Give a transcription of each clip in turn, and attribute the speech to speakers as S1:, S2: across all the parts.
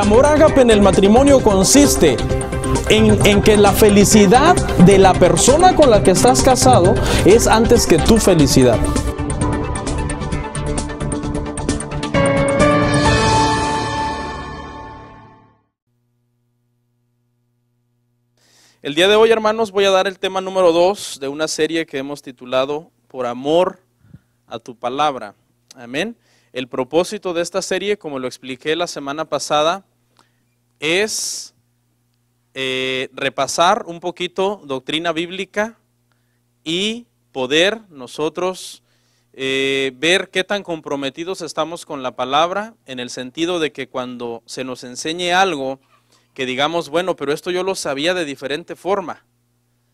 S1: amor ágape en el matrimonio consiste en que la felicidad de la persona con la que estás casado es antes que tu felicidad. El día de hoy, hermanos, voy a dar el tema número 2 de una serie que hemos titulado Por amor a tu palabra. Amén. El propósito de esta serie, como lo expliqué la semana pasada, es repasar un poquito doctrina bíblica y poder nosotros ver qué tan comprometidos estamos con la palabra, en el sentido de que cuando se nos enseñe algo, que digamos, bueno, pero esto yo lo sabía de diferente forma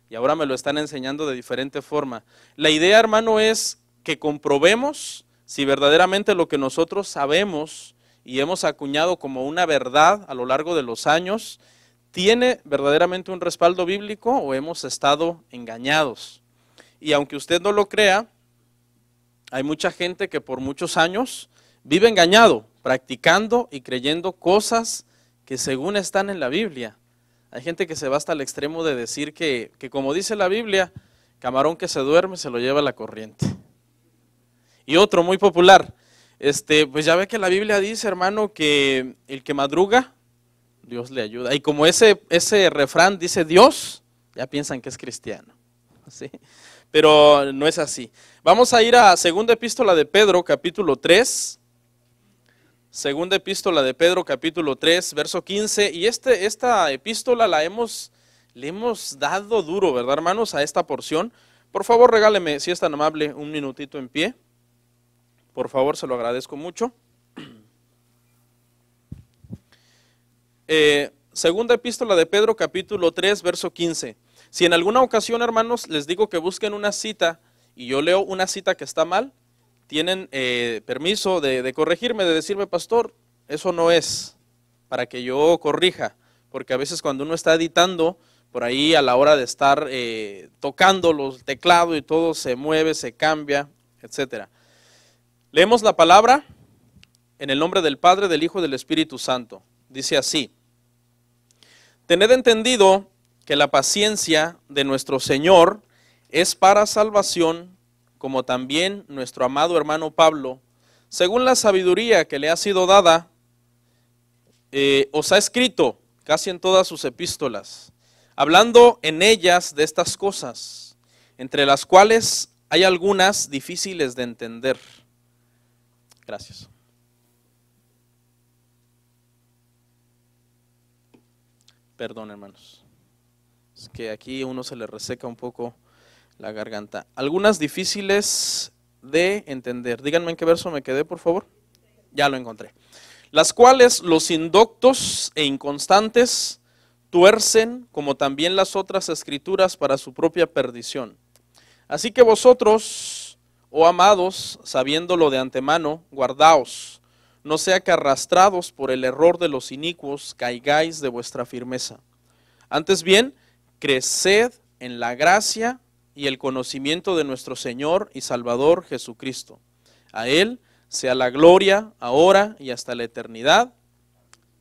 S1: y ahora me lo están enseñando de diferente forma. La idea, hermano, es que comprobemos si verdaderamente lo que nosotros sabemos y hemos acuñado como una verdad a lo largo de los años, tiene verdaderamente un respaldo bíblico o hemos estado engañados. Y aunque usted no lo crea, hay mucha gente que por muchos años vive engañado, practicando y creyendo cosas que según están en la Biblia. Hay gente que se va hasta el extremo de decir que como dice la Biblia, camarón que se duerme se lo lleva la corriente. Y otro muy popular, pues ya ve que la Biblia dice, hermano, que el que madruga, Dios le ayuda. Y como ese refrán dice Dios, ya piensan que es cristiano, ¿sí? Pero no es así. Vamos a ir a Segunda Epístola de Pedro, capítulo 3. Segunda Epístola de Pedro, capítulo 3, verso 15. Y esta epístola le hemos dado duro, ¿verdad, hermanos? A esta porción. Por favor, regáleme, si es tan amable, un minutito en pie. Por favor, se lo agradezco mucho. Segunda Epístola de Pedro, capítulo 3, verso 15. Si en alguna ocasión, hermanos, les digo que busquen una cita y yo leo una cita que está mal, tienen permiso de corregirme, de decirme, pastor, eso no es, para que yo corrija, porque a veces cuando uno está editando, por ahí a la hora de estar tocando los teclados y todo se mueve, se cambia, etcétera. Leemos la palabra en el nombre del Padre, del Hijo y del Espíritu Santo. Dice así: tened entendido que la paciencia de nuestro Señor es para salvación, como también nuestro amado hermano Pablo, según la sabiduría que le ha sido dada, os ha escrito casi en todas sus epístolas, hablando en ellas de estas cosas, entre las cuales hay algunas difíciles de entender. Gracias. Perdón, hermanos. Es que aquí a uno se le reseca un poco la garganta. Algunas difíciles de entender. Díganme en qué verso me quedé, por favor. Ya lo encontré. Las cuales los indoctos e inconstantes tuercen, como también las otras escrituras, para su propia perdición. Así que vosotros, oh amados, sabiéndolo de antemano, guardaos, no sea que arrastrados por el error de los inicuos caigáis de vuestra firmeza. Antes bien, creced en la gracia y el conocimiento de nuestro Señor y Salvador Jesucristo. A Él sea la gloria, ahora y hasta la eternidad.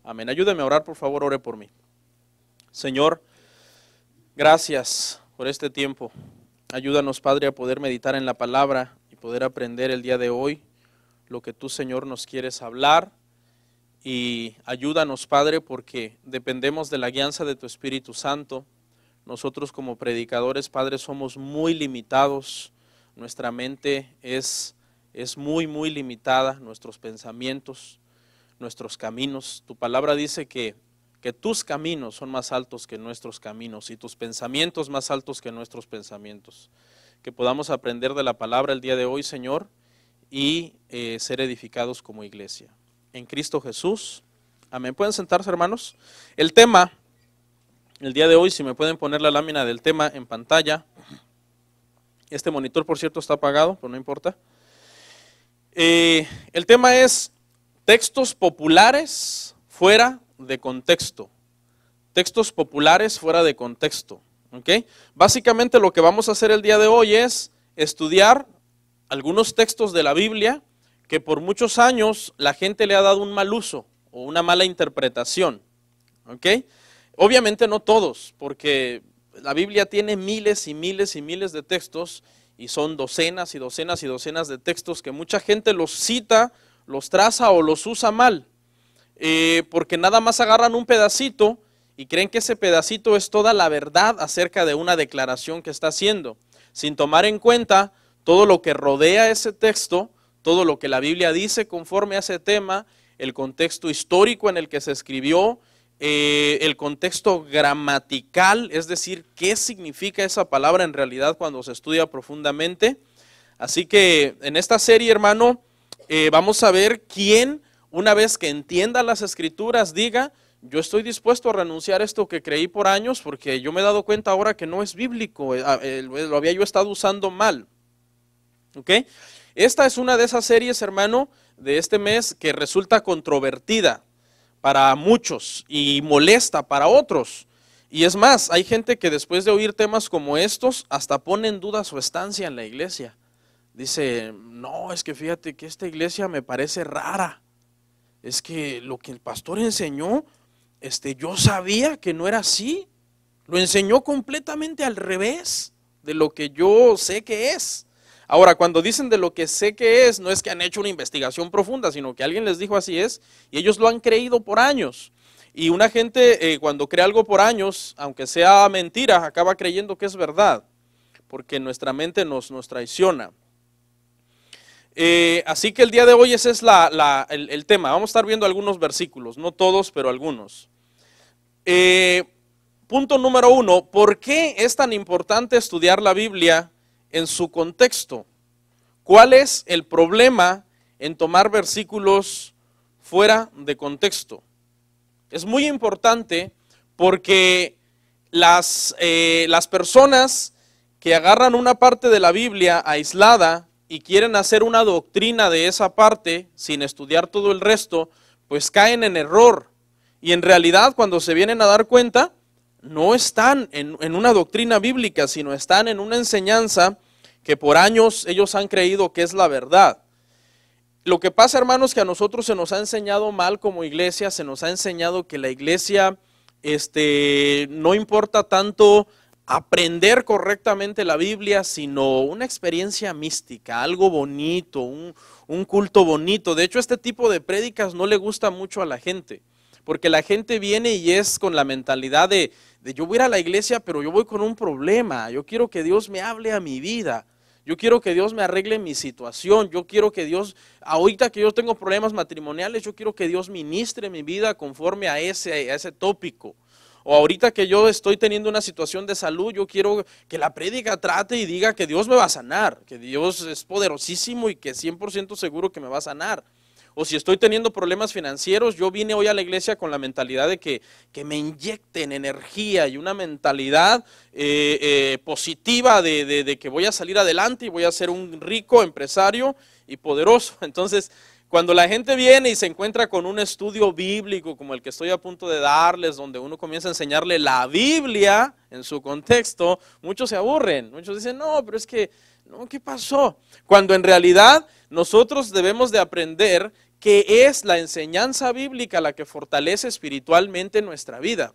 S1: Amén. Ayúdeme a orar, por favor, ore por mí. Señor, gracias por este tiempo. Ayúdanos, Padre, a poder meditar en la palabra y poder aprender el día de hoy lo que tú, Señor, nos quieres hablar. Y ayúdanos, Padre, porque dependemos de la guianza de tu Espíritu Santo. Nosotros como predicadores, Padre, somos muy limitados. Nuestra mente es muy, muy limitada. Nuestros pensamientos, nuestros caminos. Tu palabra dice que tus caminos son más altos que nuestros caminos y tus pensamientos más altos que nuestros pensamientos. Que podamos aprender de la palabra el día de hoy, Señor, y ser edificados como iglesia. En Cristo Jesús. Amén. ¿Pueden sentarse, hermanos? El tema, el día de hoy, si me pueden poner la lámina del tema en pantalla. Este monitor, por cierto, está apagado, pero no importa. El tema es textos populares fuera de contexto. Textos populares fuera de contexto. ¿Ok? Básicamente lo que vamos a hacer el día de hoy es estudiar algunos textos de la Biblia que por muchos años la gente le ha dado un mal uso o una mala interpretación. ¿Ok? Obviamente no todos, porque la Biblia tiene miles y miles y miles de textos y son docenas y docenas y docenas de textos que mucha gente los cita, los traza o los usa mal, porque nada más agarran un pedacito y creen que ese pedacito es toda la verdad acerca de una declaración que está haciendo, sin tomar en cuenta todo lo que rodea ese texto, todo lo que la Biblia dice conforme a ese tema, el contexto histórico en el que se escribió, el contexto gramatical, es decir, qué significa esa palabra en realidad cuando se estudia profundamente. Así que en esta serie, hermano, vamos a ver quién, una vez que entienda las Escrituras, diga: yo estoy dispuesto a renunciar a esto que creí por años porque yo me he dado cuenta ahora que no es bíblico, lo había yo estado usando mal. ¿Ok? Esta es una de esas series, hermano, de este mes que resulta controvertida para muchos y molesta para otros. Y es más, hay gente que después de oír temas como estos, hasta pone en duda su estancia en la iglesia. Dice: no, es que fíjate que esta iglesia me parece rara. Es que lo que el pastor enseñó, yo sabía que no era así. Lo enseñó completamente al revés de lo que yo sé que es. Ahora, cuando dicen de lo que sé que es, no es que han hecho una investigación profunda, sino que alguien les dijo así es, y ellos lo han creído por años. Y una gente cuando cree algo por años, aunque sea mentira, acaba creyendo que es verdad, porque nuestra mente nos traiciona. Así que el día de hoy ese es el tema. Vamos a estar viendo algunos versículos, no todos, pero algunos. Punto número 1, ¿por qué es tan importante estudiar la Biblia en su contexto? ¿Cuál es el problema en tomar versículos fuera de contexto? Es muy importante porque las personas que agarran una parte de la Biblia aislada y quieren hacer una doctrina de esa parte sin estudiar todo el resto, pues caen en error. Y en realidad, cuando se vienen a dar cuenta, no están en una doctrina bíblica, sino están en una enseñanza que por años ellos han creído que es la verdad. Lo que pasa, hermanos, que a nosotros se nos ha enseñado mal como iglesia, se nos ha enseñado que la iglesia no importa tanto aprender correctamente la Biblia, sino una experiencia mística, algo bonito, un culto bonito. De hecho, este tipo de prédicas no le gusta mucho a la gente, porque la gente viene y es con la mentalidad de yo voy a ir a la iglesia, pero yo voy con un problema, yo quiero que Dios me hable a mi vida. Yo quiero que Dios me arregle mi situación, yo quiero que Dios, ahorita que yo tengo problemas matrimoniales, yo quiero que Dios ministre mi vida conforme a ese tópico. O ahorita que yo estoy teniendo una situación de salud, yo quiero que la prédica trate y diga que Dios me va a sanar, que Dios es poderosísimo y que 100% seguro que me va a sanar. O si estoy teniendo problemas financieros, yo vine hoy a la iglesia con la mentalidad de que me inyecten energía y una mentalidad positiva de que voy a salir adelante y voy a ser un rico empresario y poderoso. Entonces, cuando la gente viene y se encuentra con un estudio bíblico como el que estoy a punto de darles, donde uno comienza a enseñarle la Biblia en su contexto, muchos se aburren, muchos dicen: no, pero es que, no, ¿qué pasó? Cuando en realidad nosotros debemos de aprender que es la enseñanza bíblica la que fortalece espiritualmente nuestra vida.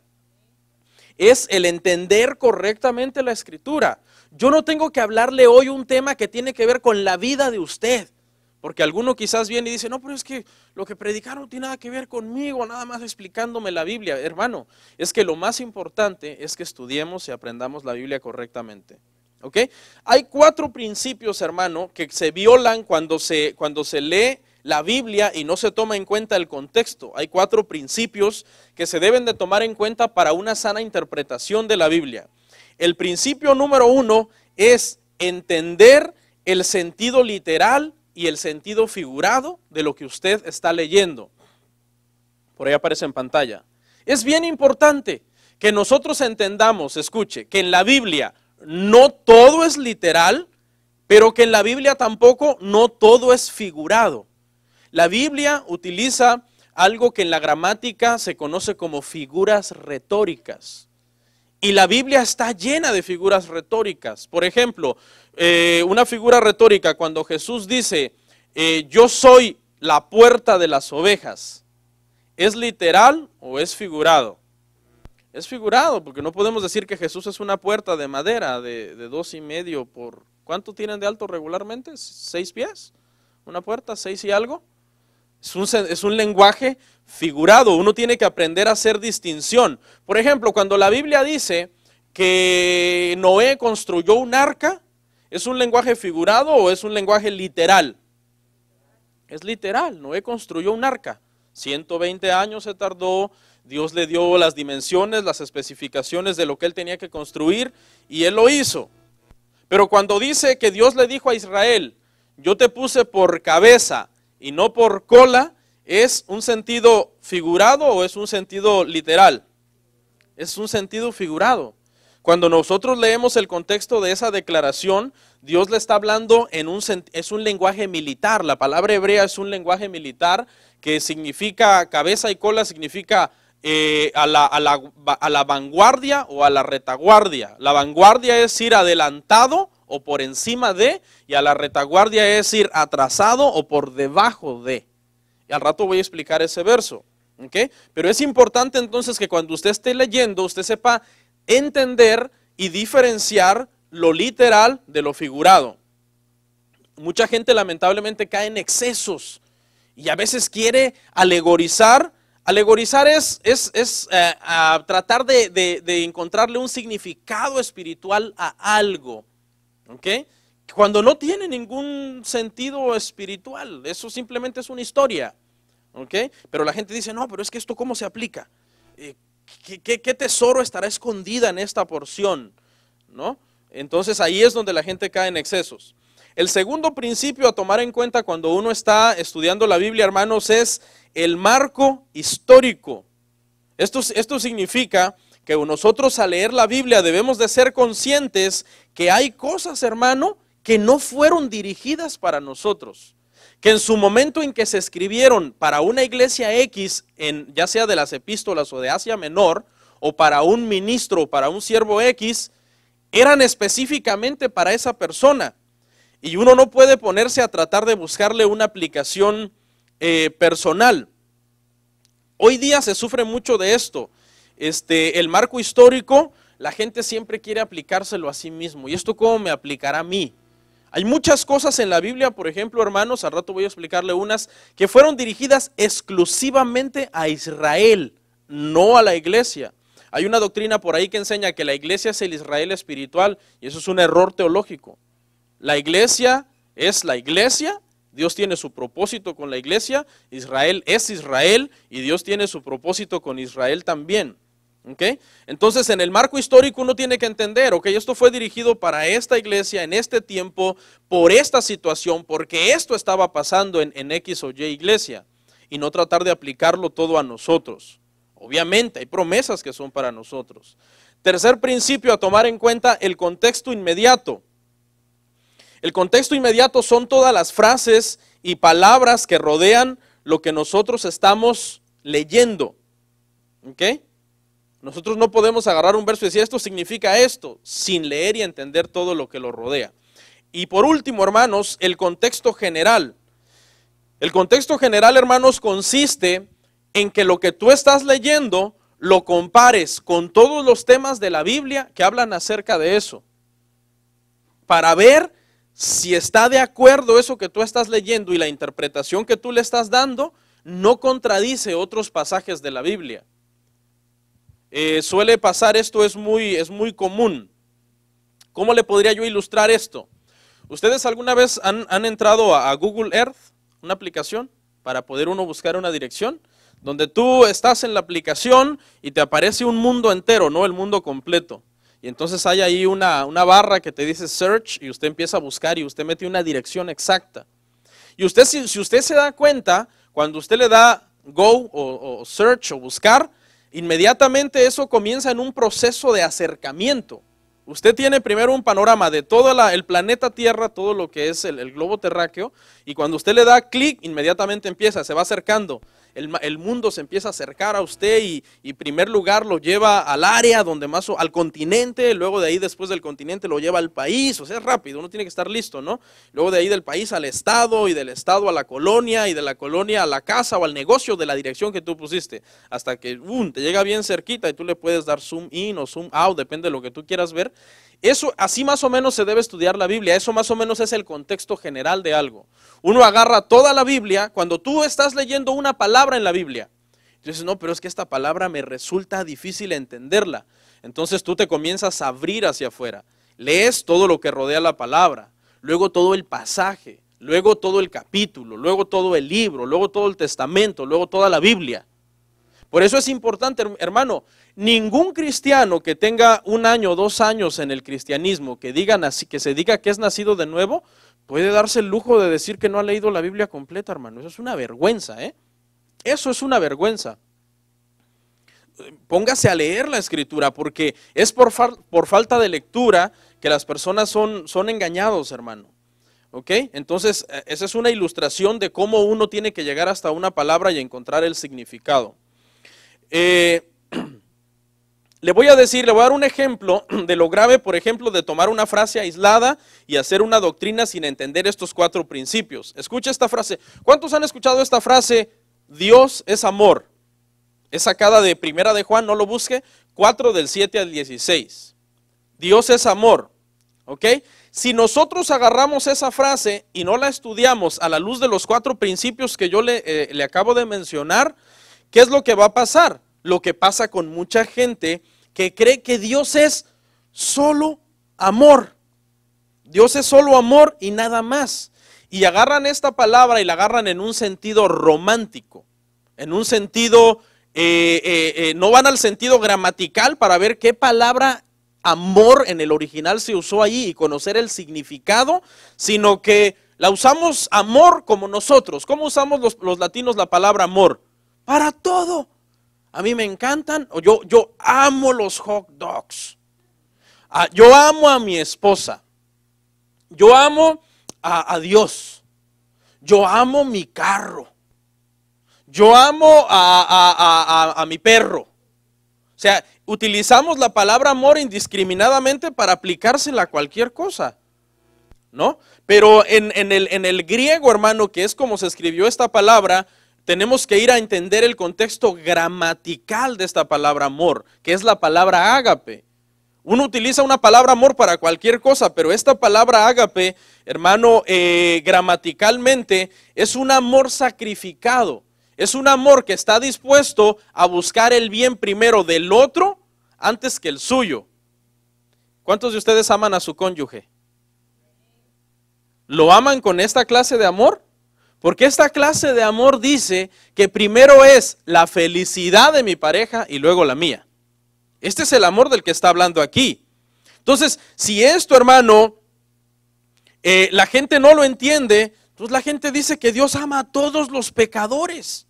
S1: Es el entender correctamente la Escritura. Yo no tengo que hablarle hoy un tema que tiene que ver con la vida de usted, porque alguno quizás viene y dice: no, pero es que lo que predicaron no tiene nada que ver conmigo, nada más explicándome la Biblia. Hermano, es que lo más importante es que estudiemos y aprendamos la Biblia correctamente. ¿Ok? Hay 4 principios, hermano, que se violan cuando se lee la Biblia y no se toma en cuenta el contexto. Hay 4 principios que se deben de tomar en cuenta para una sana interpretación de la Biblia. El principio número 1 es entender el sentido literal y el sentido figurado de lo que usted está leyendo. Por ahí aparece en pantalla. Es bien importante que nosotros entendamos, escuche, que en la Biblia no todo es literal, pero que en la Biblia tampoco no todo es figurado. La Biblia utiliza algo que en la gramática se conoce como figuras retóricas. Y la Biblia está llena de figuras retóricas. Por ejemplo, una figura retórica cuando Jesús dice: yo soy la puerta de las ovejas. ¿Es literal o es figurado? Es figurado, porque no podemos decir que Jesús es una puerta de madera de 2,5 por... ¿Cuánto tienen de alto regularmente? 6 pies. Una puerta, 6 y algo. Es un lenguaje figurado. Uno tiene que aprender a hacer distinción. Por ejemplo, cuando la Biblia dice que Noé construyó un arca, ¿es un lenguaje figurado o es un lenguaje literal? Es literal. Noé construyó un arca. 120 años se tardó. Dios le dio las dimensiones, las especificaciones de lo que él tenía que construir y él lo hizo. Pero cuando dice que Dios le dijo a Israel, yo te puse por cabeza y no por cola, ¿es un sentido figurado o es un sentido literal? Es un sentido figurado. Cuando nosotros leemos el contexto de esa declaración, Dios le está hablando es un lenguaje militar. La palabra hebrea es un lenguaje militar que significa cabeza y cola, significa a la vanguardia o a la retaguardia. La vanguardia es ir adelantado o por encima de, y a la retaguardia es ir atrasado o por debajo de. Y al rato voy a explicar ese verso. ¿Okay? Pero es importante entonces que cuando usted esté leyendo, usted sepa entender y diferenciar lo literal de lo figurado. Mucha gente lamentablemente cae en excesos y a veces quiere alegorizar. Alegorizar es tratar de encontrarle un significado espiritual a algo, ¿ok? Cuando no tiene ningún sentido espiritual, eso simplemente es una historia, ¿ok? Pero la gente dice, no, pero es que esto ¿cómo se aplica? ¿Qué tesoro estará escondida en esta porción? ¿No? Entonces ahí es donde la gente cae en excesos. El segundo principio a tomar en cuenta cuando uno está estudiando la Biblia, hermanos, es el marco histórico. Esto significa que nosotros al leer la Biblia debemos de ser conscientes que hay cosas, hermano, que no fueron dirigidas para nosotros. Que en su momento en que se escribieron para una iglesia X, ya sea de las epístolas o de Asia Menor, o para un ministro o para un siervo X, eran específicamente para esa persona. Y uno no puede ponerse a tratar de buscarle una aplicación personal. Hoy día se sufre mucho de esto. El marco histórico, la gente siempre quiere aplicárselo a sí mismo. ¿Y esto cómo me aplicará a mí? Hay muchas cosas en la Biblia, por ejemplo, hermanos, al rato voy a explicarle unas, que fueron dirigidas exclusivamente a Israel, no a la iglesia. Hay una doctrina por ahí que enseña que la iglesia es el Israel espiritual, y eso es un error teológico. La iglesia es la iglesia, Dios tiene su propósito con la iglesia, Israel es Israel y Dios tiene su propósito con Israel también. ¿Okay? Entonces en el marco histórico uno tiene que entender, ok, esto fue dirigido para esta iglesia en este tiempo, por esta situación, porque esto estaba pasando en X o Y iglesia, y no tratar de aplicarlo todo a nosotros. Obviamente hay promesas que son para nosotros. Tercer principio a tomar en cuenta, el contexto inmediato. El contexto inmediato son todas las frases y palabras que rodean lo que nosotros estamos leyendo. ¿Ok? Nosotros no podemos agarrar un verso y decir esto significa esto, sin leer y entender todo lo que lo rodea. Y por último, hermanos, el contexto general. El contexto general, hermanos, consiste en que lo que tú estás leyendo lo compares con todos los temas de la Biblia que hablan acerca de eso. Para ver si está de acuerdo eso que tú estás leyendo y la interpretación que tú le estás dando no contradice otros pasajes de la Biblia. Suele pasar esto, es muy común. ¿Cómo le podría yo ilustrar esto? ¿Ustedes alguna vez han entrado a Google Earth, una aplicación, para poder uno buscar una dirección? Donde tú estás en la aplicación y te aparece un mundo entero, no el mundo completo. Y entonces hay ahí una barra que te dice search y usted empieza a buscar y usted mete una dirección exacta. Y usted, si usted se da cuenta, cuando usted le da go o search o buscar, inmediatamente eso comienza en un proceso de acercamiento. Usted tiene primero un panorama de todo el planeta Tierra, todo lo que es el globo terráqueo, y cuando usted le da clic, inmediatamente se va acercando. el mundo se empieza a acercar a usted y en primer lugar lo lleva al área donde más, al continente, luego de ahí después del continente lo lleva al país, o sea, es rápido, uno tiene que estar listo, ¿no? Luego de ahí del país al estado y del estado a la colonia y de la colonia a la casa o al negocio de la dirección que tú pusiste, hasta que te llega bien cerquita y tú le puedes dar zoom in o zoom out, depende de lo que tú quieras ver. Eso, así más o menos se debe estudiar la Biblia, eso más o menos es el contexto general de algo. Uno agarra toda la Biblia, cuando tú estás leyendo una palabra en la Biblia, y dices, no, pero es que esta palabra me resulta difícil entenderla. Entonces tú te comienzas a abrir hacia afuera, lees todo lo que rodea la palabra, luego todo el pasaje, luego todo el capítulo, luego todo el libro, luego todo el testamento, luego toda la Biblia. Por eso es importante, hermano, ningún cristiano que tenga 1 año o 2 años en el cristianismo, que se diga que es nacido de nuevo, puede darse el lujo de decir que no ha leído la Biblia completa, hermano. Eso es una vergüenza, ¿eh? Eso es una vergüenza. Póngase a leer la Escritura, porque es por falta de lectura que las personas son engañados, hermano. ¿Ok? Entonces, esa es una ilustración de cómo uno tiene que llegar hasta una palabra y encontrar el significado. Le voy a dar un ejemplo de lo grave, por ejemplo, de tomar una frase aislada y hacer una doctrina sin entender estos 4 principios. Escucha esta frase. ¿Cuántos han escuchado esta frase? Dios es amor. Es sacada de Primera de Juan, no lo busque, 4 del 7 al 16. Dios es amor. ¿Ok? Si nosotros agarramos esa frase y no la estudiamos a la luz de los 4 principios que yo le acabo de mencionar, ¿qué es lo que va a pasar? Lo que pasa con mucha gente que cree que Dios es solo amor. Dios es solo amor y nada más. Y agarran esta palabra y la agarran en un sentido romántico, en un sentido, no van al sentido gramatical para ver qué palabra amor en el original se usó ahí y conocer el significado, sino que la usamos amor como nosotros. ¿Cómo usamos los latinos la palabra amor? Para todo. A mí me encantan, yo amo los hot dogs. Yo amo a mi esposa. Yo amo a Dios. Yo amo mi carro. Yo amo a mi perro. O sea, utilizamos la palabra amor indiscriminadamente para aplicársela a cualquier cosa, ¿no? Pero en el griego, hermano, que es como se escribió esta palabra, tenemos que ir a entender el contexto gramatical de esta palabra amor, que es la palabra ágape. Uno utiliza una palabra amor para cualquier cosa, pero esta palabra ágape, hermano, gramaticalmente es un amor sacrificado. Es un amor que está dispuesto a buscar el bien primero del otro antes que el suyo. ¿Cuántos de ustedes aman a su cónyuge? ¿Lo aman con esta clase de amor? Porque esta clase de amor dice que primero es la felicidad de mi pareja y luego la mía. Este es el amor del que está hablando aquí. Entonces, si esto, hermano, la gente no lo entiende, entonces la gente dice que Dios ama a todos los pecadores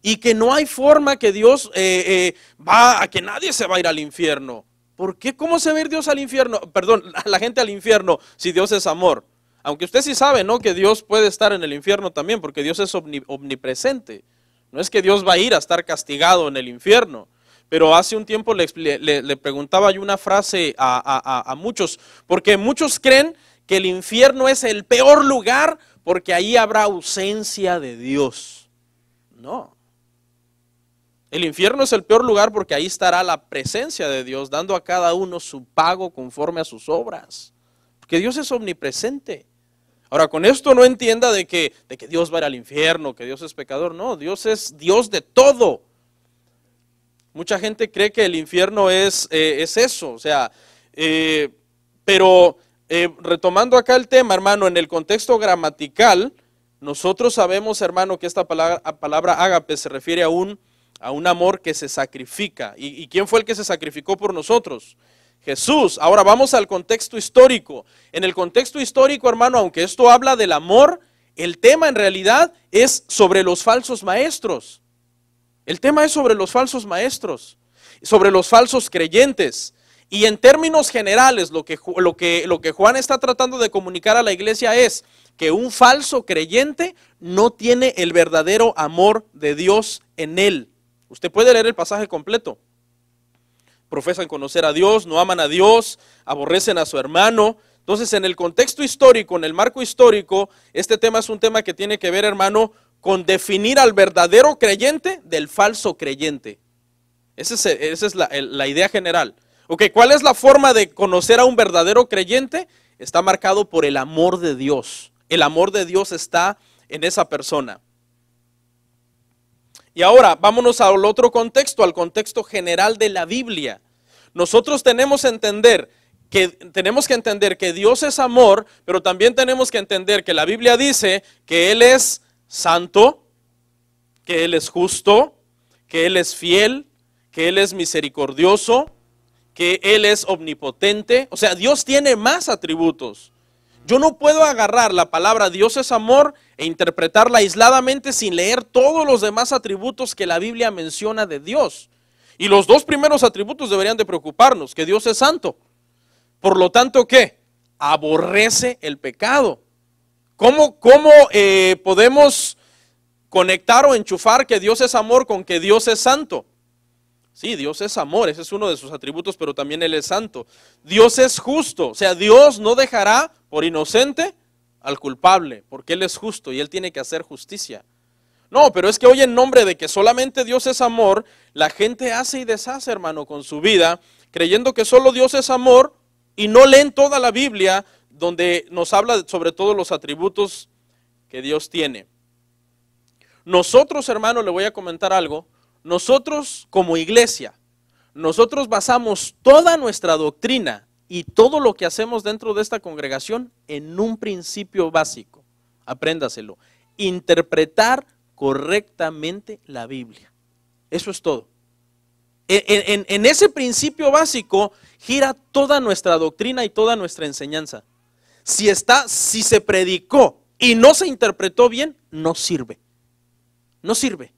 S1: y que no hay forma que Dios que nadie se va a ir al infierno. ¿Por qué? ¿Cómo se va a ir Dios al infierno? Perdón, la gente al infierno si Dios es amor. Aunque usted sí sabe, ¿no?, que Dios puede estar en el infierno también, porque Dios es omnipresente. No es que Dios va a ir a estar castigado en el infierno. Pero hace un tiempo le preguntaba yo una frase a muchos, porque muchos creen que el infierno es el peor lugar porque ahí habrá ausencia de Dios. No. El infierno es el peor lugar porque ahí estará la presencia de Dios, dando a cada uno su pago conforme a sus obras. Porque Dios es omnipresente. Ahora, con esto no entienda de que Dios va a ir al infierno, que Dios es pecador. No, Dios es Dios de todo. Mucha gente cree que el infierno es eso, o sea, pero retomando acá el tema, hermano, en el contexto gramatical, nosotros sabemos, hermano, que esta palabra ágape se refiere a un amor que se sacrifica. ¿Y quién fue el que se sacrificó por nosotros? Jesús. Ahora vamos al contexto histórico. En el contexto histórico, hermano, aunque esto habla del amor, el tema en realidad es sobre los falsos maestros. El tema es sobre los falsos maestros, sobre los falsos creyentes. Y en términos generales, lo que Juan está tratando de comunicar a la iglesia es que un falso creyente no tiene el verdadero amor de Dios en él. Usted puede leer el pasaje completo. Profesan conocer a Dios, no aman a Dios, aborrecen a su hermano. Entonces, en el contexto histórico, en el marco histórico, este tema es un tema que tiene que ver, hermano, con definir al verdadero creyente del falso creyente. Esa es la idea general. Ok, ¿cuál es la forma de conocer a un verdadero creyente? Está marcado por el amor de Dios. El amor de Dios está en esa persona. Y ahora, vámonos al otro contexto, al contexto general de la Biblia. Nosotros tenemos que entender que Dios es amor, pero también tenemos que entender que la Biblia dice que Él es santo, que Él es justo, que Él es fiel, que Él es misericordioso, que Él es omnipotente. O sea, Dios tiene más atributos. Yo no puedo agarrar la palabra Dios es amor e interpretarla aisladamente sin leer todos los demás atributos que la Biblia menciona de Dios. Y los dos primeros atributos deberían de preocuparnos, que Dios es santo. Por lo tanto, ¿qué? Aborrece el pecado. ¿Cómo podemos conectar o enchufar que Dios es amor con que Dios es santo? Sí, Dios es amor, ese es uno de sus atributos, pero también Él es santo. Dios es justo, o sea, Dios no dejará por inocente al culpable, porque Él es justo y Él tiene que hacer justicia. No, pero es que hoy en nombre de que solamente Dios es amor, la gente hace y deshace, hermano, con su vida, creyendo que solo Dios es amor y no leen toda la Biblia donde nos habla sobre todos los atributos que Dios tiene. Nosotros, hermano, le voy a comentar algo. Nosotros como iglesia, nosotros basamos toda nuestra doctrina y todo lo que hacemos dentro de esta congregación en un principio básico. Apréndaselo. Interpretar correctamente la Biblia. Eso es todo. En ese principio básico gira toda nuestra doctrina y toda nuestra enseñanza. Si se predicó y no se interpretó bien, no sirve. No sirve.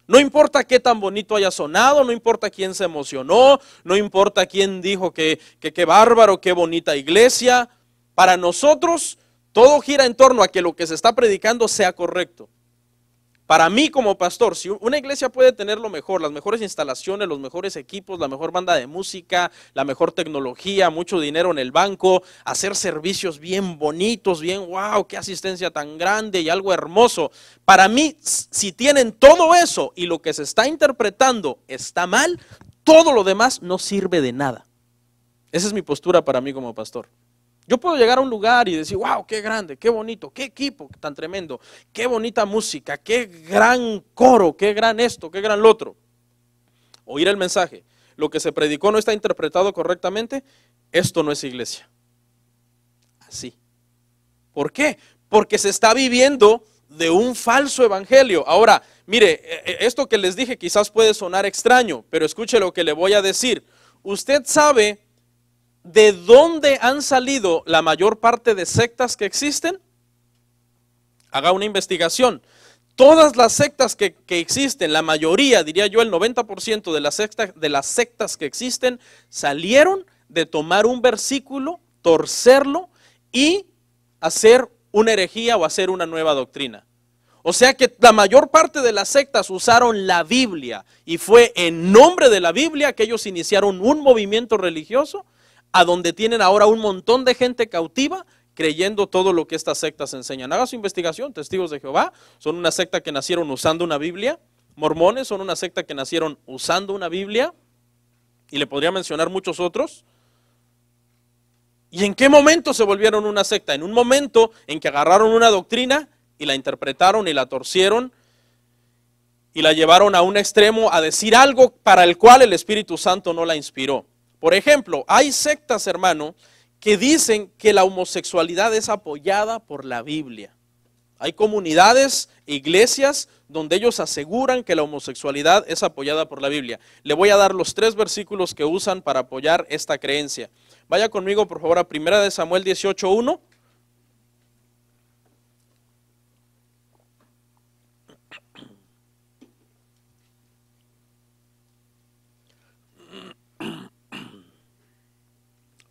S1: No importa qué tan bonito haya sonado, no importa quién se emocionó, no importa quién dijo que qué bárbaro, qué bonita iglesia. Para nosotros todo gira en torno a que lo que se está predicando sea correcto. Para mí como pastor, si una iglesia puede tener lo mejor, las mejores instalaciones, los mejores equipos, la mejor banda de música, la mejor tecnología, mucho dinero en el banco, hacer servicios bien bonitos, bien wow, qué asistencia tan grande y algo hermoso. Para mí, si tienen todo eso y lo que se está interpretando está mal, todo lo demás no sirve de nada. Esa es mi postura para mí como pastor. Yo puedo llegar a un lugar y decir, wow, qué grande, qué bonito, qué equipo tan tremendo, qué bonita música, qué gran coro, qué gran esto, qué gran lo otro. Oír el mensaje, lo que se predicó no está interpretado correctamente, esto no es iglesia. Así. ¿Por qué? Porque se está viviendo de un falso evangelio. Ahora, mire, esto que les dije quizás puede sonar extraño, pero escuche lo que le voy a decir. Usted sabe ¿de dónde han salido la mayor parte de sectas que existen? Haga una investigación. Todas las sectas que existen, la mayoría, diría yo el 90% de las sectas que existen, salieron de tomar un versículo, torcerlo y hacer una herejía o hacer una nueva doctrina. O sea que la mayor parte de las sectas usaron la Biblia y fue en nombre de la Biblia que ellos iniciaron un movimiento religioso a donde tienen ahora un montón de gente cautiva creyendo todo lo que estas sectas enseñan. Haga su investigación. Testigos de Jehová son una secta que nacieron usando una Biblia. Mormones son una secta que nacieron usando una Biblia. Y le podría mencionar muchos otros. ¿Y en qué momento se volvieron una secta? En un momento en que agarraron una doctrina y la interpretaron y la torcieron y la llevaron a un extremo a decir algo para el cual el Espíritu Santo no la inspiró. Por ejemplo, hay sectas, hermano, que dicen que la homosexualidad es apoyada por la Biblia. Hay comunidades, iglesias, donde ellos aseguran que la homosexualidad es apoyada por la Biblia. Le voy a dar los 3 versículos que usan para apoyar esta creencia. Vaya conmigo, por favor, a 1 Samuel 18:1.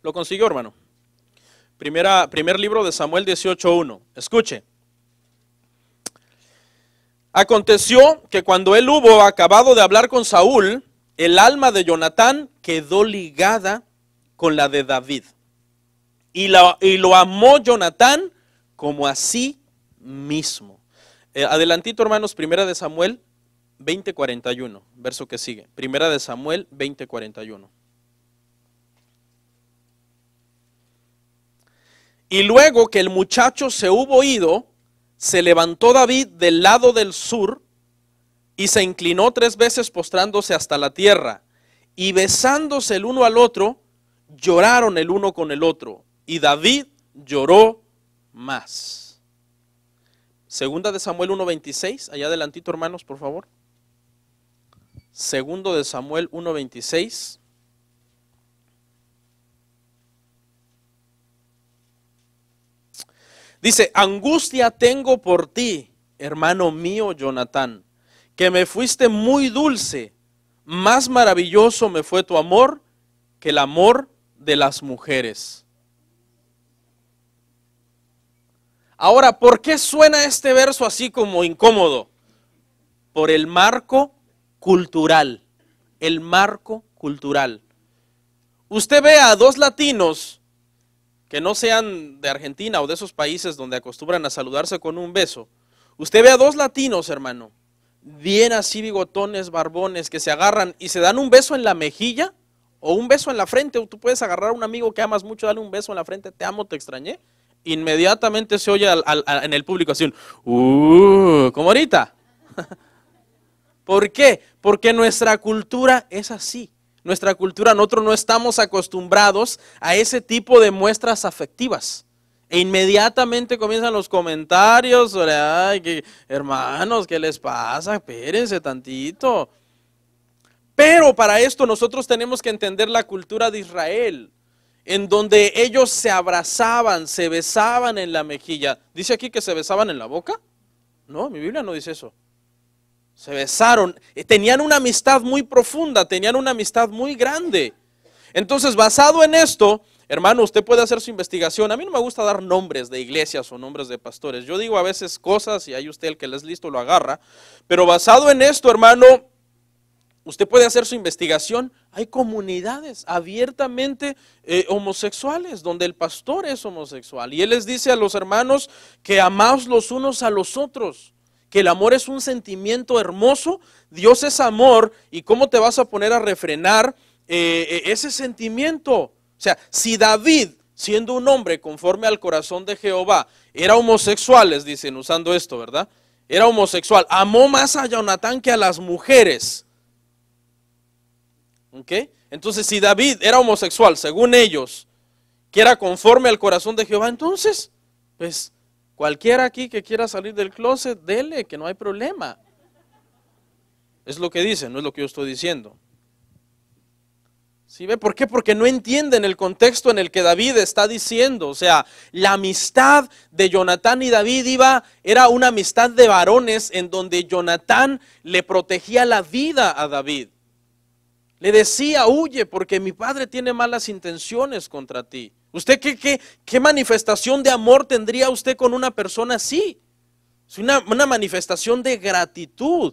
S1: ¿Lo consiguió, hermano? Primer libro de Samuel 18:1. Escuche. Aconteció que cuando él hubo acabado de hablar con Saúl, el alma de Jonatán quedó ligada con la de David. Y lo amó Jonatán como a sí mismo. Adelantito, hermanos, Primera de Samuel 20:41, verso que sigue. Primera de Samuel 20:41. Y luego que el muchacho se hubo ido, se levantó David del lado del sur y se inclinó 3 veces postrándose hasta la tierra. Y besándose el uno al otro, lloraron el uno con el otro. Y David lloró más. Segunda de Samuel 1:26, allá adelantito, hermanos, por favor. Segundo de Samuel 1:26. Dice, angustia tengo por ti, hermano mío Jonatán, que me fuiste muy dulce, más maravilloso me fue tu amor que el amor de las mujeres. Ahora, ¿por qué suena este verso así como incómodo? Por el marco cultural, el marco cultural. Usted ve a dos latinos que no sean de Argentina o de esos países donde acostumbran a saludarse con un beso. Usted ve a dos latinos, hermano, bien así bigotones, barbones, que se agarran y se dan un beso en la mejilla o un beso en la frente. O tú puedes agarrar a un amigo que amas mucho, darle un beso en la frente, te amo, te extrañé. Inmediatamente se oye en el público así como ahorita. ¿Por qué? Porque nuestra cultura es así. Nuestra cultura, nosotros no estamos acostumbrados a ese tipo de muestras afectivas. E inmediatamente comienzan los comentarios sobre, ay, hermanos, ¿qué les pasa? Espérense tantito. Pero para esto nosotros tenemos que entender la cultura de Israel, en donde ellos se abrazaban, se besaban en la mejilla. ¿Dice aquí que se besaban en la boca? No, mi Biblia no dice eso. Se besaron, tenían una amistad muy profunda, tenían una amistad muy grande. Entonces, basado en esto, hermano, usted puede hacer su investigación. A mí no me gusta dar nombres de iglesias o nombres de pastores. Yo digo a veces cosas y ahí usted, el que les listo, lo agarra. Pero basado en esto, hermano, usted puede hacer su investigación. Hay comunidades abiertamente homosexuales, donde el pastor es homosexual. Y él les dice a los hermanos que amaos los unos a los otros. Que el amor es un sentimiento hermoso, Dios es amor, y cómo te vas a poner a refrenar ese sentimiento. O sea, si David, siendo un hombre conforme al corazón de Jehová, era homosexual, les dicen, usando esto, ¿verdad? Era homosexual, amó más a Jonatán que a las mujeres. ¿Ok? Entonces, si David era homosexual, según ellos, que era conforme al corazón de Jehová, entonces, pues, cualquiera aquí que quiera salir del closet, dele, que no hay problema. Es lo que dicen, no es lo que yo estoy diciendo. ¿Sí ve? ¿Por qué? Porque no entienden el contexto en el que David está diciendo. O sea, la amistad de Jonatán y David era una amistad de varones en donde Jonatán le protegía la vida a David. Le decía, huye porque mi padre tiene malas intenciones contra ti. ¿Usted qué manifestación de amor tendría usted con una persona así? Es una manifestación de gratitud.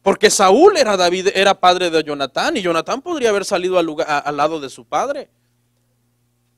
S1: Porque Saúl era padre de Jonatán y Jonatán podría haber salido al lado de su padre.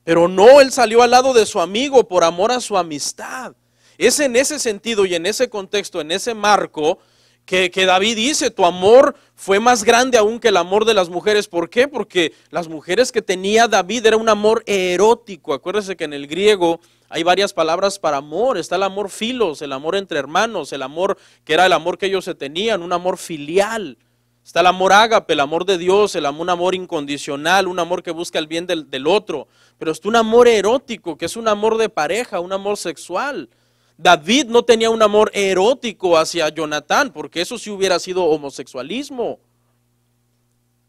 S1: Pero no, él salió al lado de su amigo por amor a su amistad. Es en ese sentido y en ese contexto, en ese marco, que David dice, tu amor fue más grande aún que el amor de las mujeres. ¿Por qué? Porque las mujeres que tenía David era un amor erótico. Acuérdese que en el griego hay varias palabras para amor. Está el amor filos, el amor entre hermanos, el amor que era el amor que ellos se tenían, un amor filial. Está el amor ágape, el amor de Dios, un amor incondicional, un amor que busca el bien del otro. Pero está un amor erótico, que es un amor de pareja, un amor sexual. David no tenía un amor erótico hacia Jonatán, porque eso sí hubiera sido homosexualismo.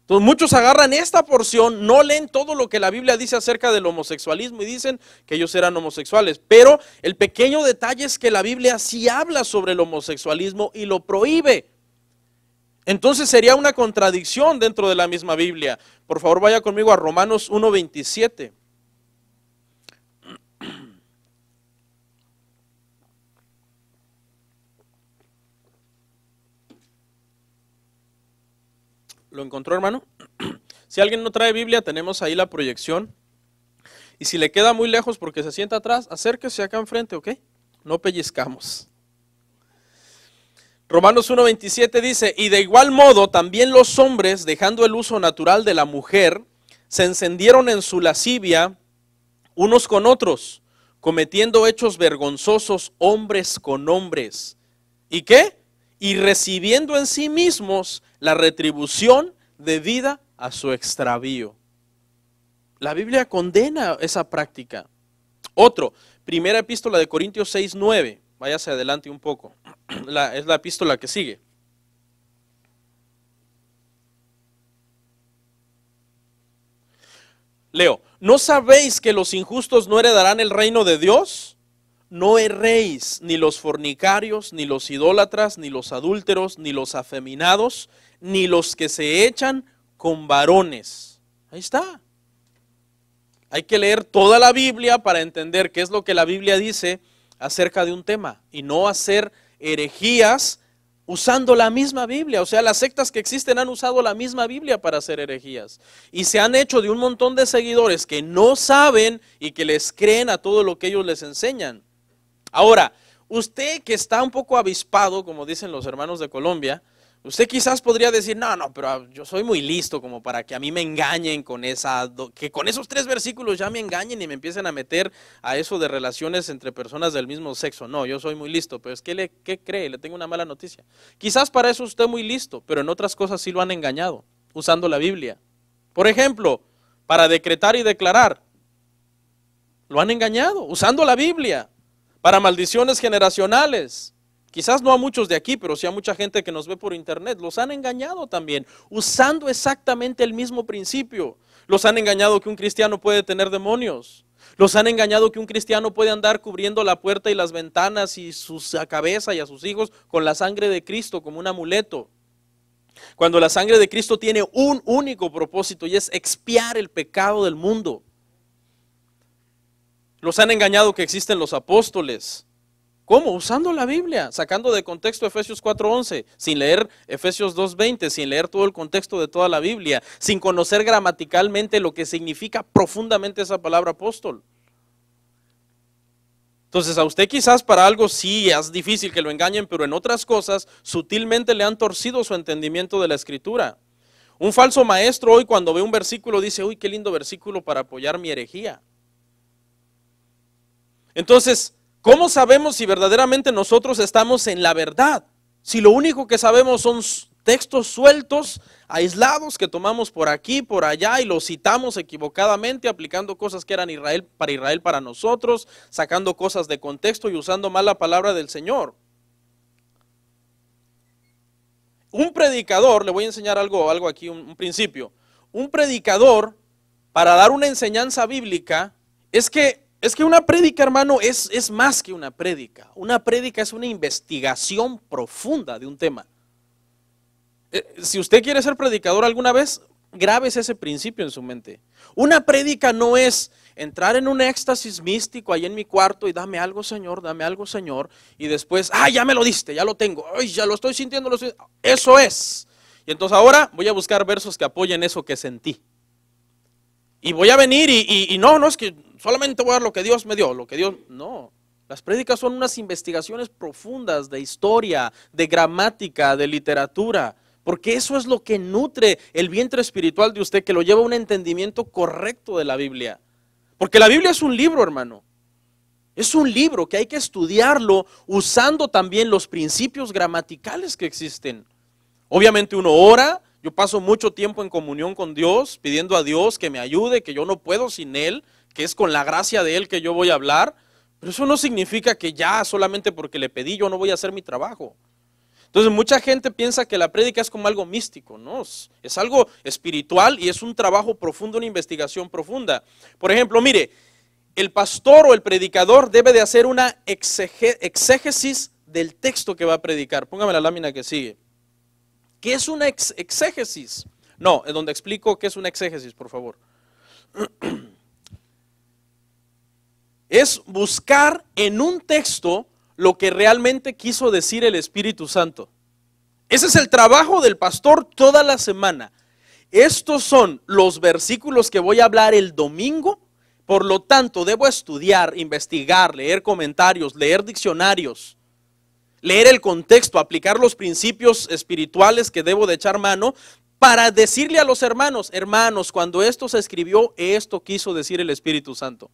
S1: Entonces muchos agarran esta porción, no leen todo lo que la Biblia dice acerca del homosexualismo y dicen que ellos eran homosexuales. Pero el pequeño detalle es que la Biblia sí habla sobre el homosexualismo y lo prohíbe. Entonces sería una contradicción dentro de la misma Biblia. Por favor, vaya conmigo a Romanos 1:27. ¿Lo encontró, hermano? Si alguien no trae Biblia, tenemos ahí la proyección. Y si le queda muy lejos porque se sienta atrás, acérquese acá enfrente, ¿ok? No pellizcamos. Romanos 1:27 dice, y de igual modo también los hombres, dejando el uso natural de la mujer, se encendieron en su lascivia unos con otros, cometiendo hechos vergonzosos hombres con hombres. ¿Y qué? Y recibiendo en sí mismos la retribución debida a su extravío. La Biblia condena esa práctica. Otro, primera epístola de Corintios 6:9. Váyase adelante un poco. Es la epístola que sigue. Leo, ¿no sabéis que los injustos no heredarán el reino de Dios? No erréis, ni los fornicarios, ni los idólatras, ni los adúlteros, ni los afeminados, ni los que se echan con varones. Ahí está. Hay que leer toda la Biblia para entender qué es lo que la Biblia dice acerca de un tema y no hacer herejías usando la misma Biblia. O sea, las sectas que existen han usado la misma Biblia para hacer herejías y se han hecho de un montón de seguidores que no saben y que les creen a todo lo que ellos les enseñan. Ahora, usted que está un poco avispado, como dicen los hermanos de Colombia, usted quizás podría decir, no, pero yo soy muy listo como para que a mí me engañen con que con esos 3 versículos ya me engañen y me empiecen a meter a eso de relaciones entre personas del mismo sexo. No, yo soy muy listo, pero es que, ¿qué cree? Le tengo una mala noticia. Quizás para eso usted es muy listo, pero en otras cosas sí lo han engañado, usando la Biblia. Por ejemplo, para decretar y declarar, lo han engañado, usando la Biblia. Para maldiciones generacionales, quizás no a muchos de aquí, pero sí a mucha gente que nos ve por internet, los han engañado también, usando exactamente el mismo principio. Los han engañado que un cristiano puede tener demonios. Los han engañado que un cristiano puede andar cubriendo la puerta y las ventanas y su cabeza y a sus hijos con la sangre de Cristo como un amuleto. Cuando la sangre de Cristo tiene un único propósito y es expiar el pecado del mundo. Los han engañado que existen los apóstoles. ¿Cómo? Usando la Biblia, sacando de contexto Efesios 4:11, sin leer Efesios 2:20, sin leer todo el contexto de toda la Biblia, sin conocer gramaticalmente lo que significa profundamente esa palabra apóstol. Entonces a usted quizás para algo sí es difícil que lo engañen, pero en otras cosas sutilmente le han torcido su entendimiento de la Escritura. Un falso maestro hoy cuando ve un versículo dice, uy, qué lindo versículo para apoyar mi herejía. Entonces, ¿cómo sabemos si verdaderamente nosotros estamos en la verdad? Si lo único que sabemos son textos sueltos, aislados, que tomamos por aquí, por allá y los citamos equivocadamente, aplicando cosas que eran Israel para nosotros, sacando cosas de contexto y usando mal la palabra del Señor. Un predicador, le voy a enseñar algo aquí, un principio. Un predicador, para dar una enseñanza bíblica, es que una prédica, hermano, es más que una prédica. Una prédica es una investigación profunda de un tema. Si usted quiere ser predicador alguna vez, grábese ese principio en su mente. Una prédica no es entrar en un éxtasis místico ahí en mi cuarto y dame algo, Señor, y después, ya me lo diste, ya lo tengo, ya lo estoy sintiendo, eso es. Y entonces ahora voy a buscar versos que apoyen eso que sentí. Y voy a venir y no es que solamente voy a dar lo que Dios me dio, no. Las prédicas son unas investigaciones profundas de historia, de gramática, de literatura, porque eso es lo que nutre el vientre espiritual de usted, que lo lleva a un entendimiento correcto de la Biblia. Porque la Biblia es un libro, hermano. Es un libro que hay que estudiarlo usando también los principios gramaticales que existen. Obviamente uno ora. Yo paso mucho tiempo en comunión con Dios, pidiendo a Dios que me ayude, que yo no puedo sin Él, que es con la gracia de Él que yo voy a hablar, pero eso no significa que ya solamente porque le pedí yo no voy a hacer mi trabajo. Entonces mucha gente piensa que la prédica es como algo místico, ¿no? Es algo espiritual y es un trabajo profundo, una investigación profunda. Por ejemplo, mire, el pastor o el predicador debe de hacer una exégesis del texto que va a predicar. Póngame la lámina que sigue. ¿Qué es una exégesis? No, es donde explico qué es una exégesis, por favor. Es buscar en un texto lo que realmente quiso decir el Espíritu Santo. Ese es el trabajo del pastor toda la semana. Estos son los versículos que voy a hablar el domingo, por lo tanto debo estudiar, investigar, leer comentarios, leer diccionarios, leer el contexto, aplicar los principios espirituales que debo de echar mano para decirle a los hermanos, hermanos, cuando esto se escribió, esto quiso decir el Espíritu Santo.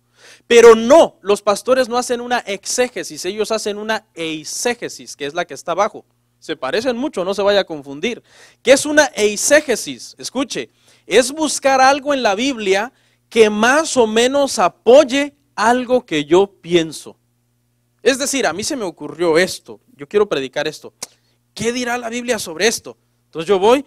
S1: Pero no, los pastores no hacen una exégesis, ellos hacen una eisegesis, que es la que está abajo. Se parecen mucho, no se vaya a confundir. ¿Qué es una eisegesis? Escuche, es buscar algo en la Biblia que más o menos apoye algo que yo pienso. Es decir, a mí se me ocurrió esto, yo quiero predicar esto. ¿Qué dirá la Biblia sobre esto? Entonces yo voy,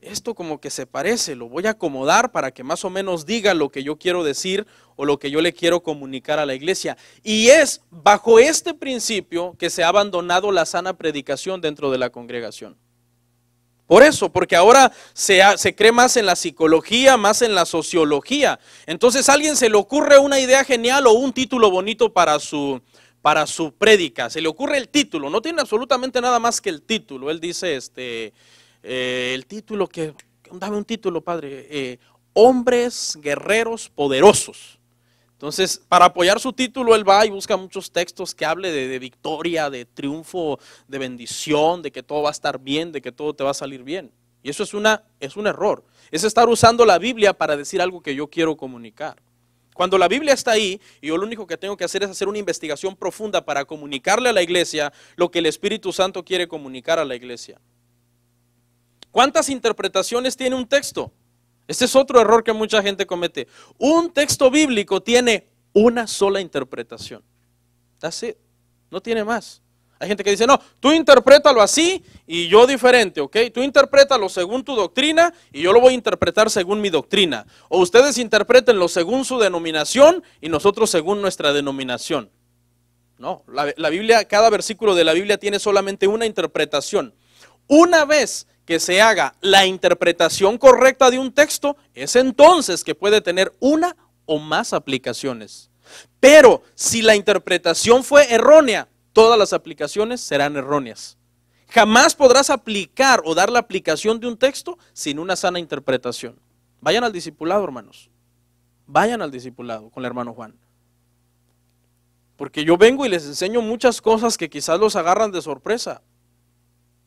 S1: esto como que se parece, lo voy a acomodar para que más o menos diga lo que yo quiero decir o lo que yo le quiero comunicar a la iglesia. Y es bajo este principio que se ha abandonado la sana predicación dentro de la congregación. Por eso, porque ahora se cree más en la psicología, más en la sociología. Entonces a alguien se le ocurre una idea genial o un título bonito para su prédica. Se le ocurre el título, no tiene absolutamente nada más que el título. Él dice, el título dame un título, padre, hombres guerreros poderosos. Entonces, para apoyar su título, él va y busca muchos textos que hable de victoria, de triunfo, de bendición, de que todo va a estar bien, de que todo te va a salir bien. Y eso es un error. Es estar usando la Biblia para decir algo que yo quiero comunicar. Cuando la Biblia está ahí, y yo lo único que tengo que hacer es hacer una investigación profunda para comunicarle a la iglesia lo que el Espíritu Santo quiere comunicar a la iglesia. ¿Cuántas interpretaciones tiene un texto? Este es otro error que mucha gente comete. Un texto bíblico tiene una sola interpretación. That's it. No tiene más. Hay gente que dice, no, tú interprétalo así y yo diferente, ¿ok? Tú interprétalo según tu doctrina y yo lo voy a interpretar según mi doctrina. O ustedes interprétenlo según su denominación y nosotros según nuestra denominación. No, la Biblia, cada versículo de la Biblia tiene solamente una interpretación. Una vez que se haga la interpretación correcta de un texto, es entonces que puede tener una o más aplicaciones. Pero si la interpretación fue errónea, todas las aplicaciones serán erróneas. Jamás podrás aplicar o dar la aplicación de un texto sin una sana interpretación. Vayan al discipulado, hermanos. Vayan al discipulado con el hermano Juan. Porque yo vengo y les enseño muchas cosas que quizás los agarran de sorpresa.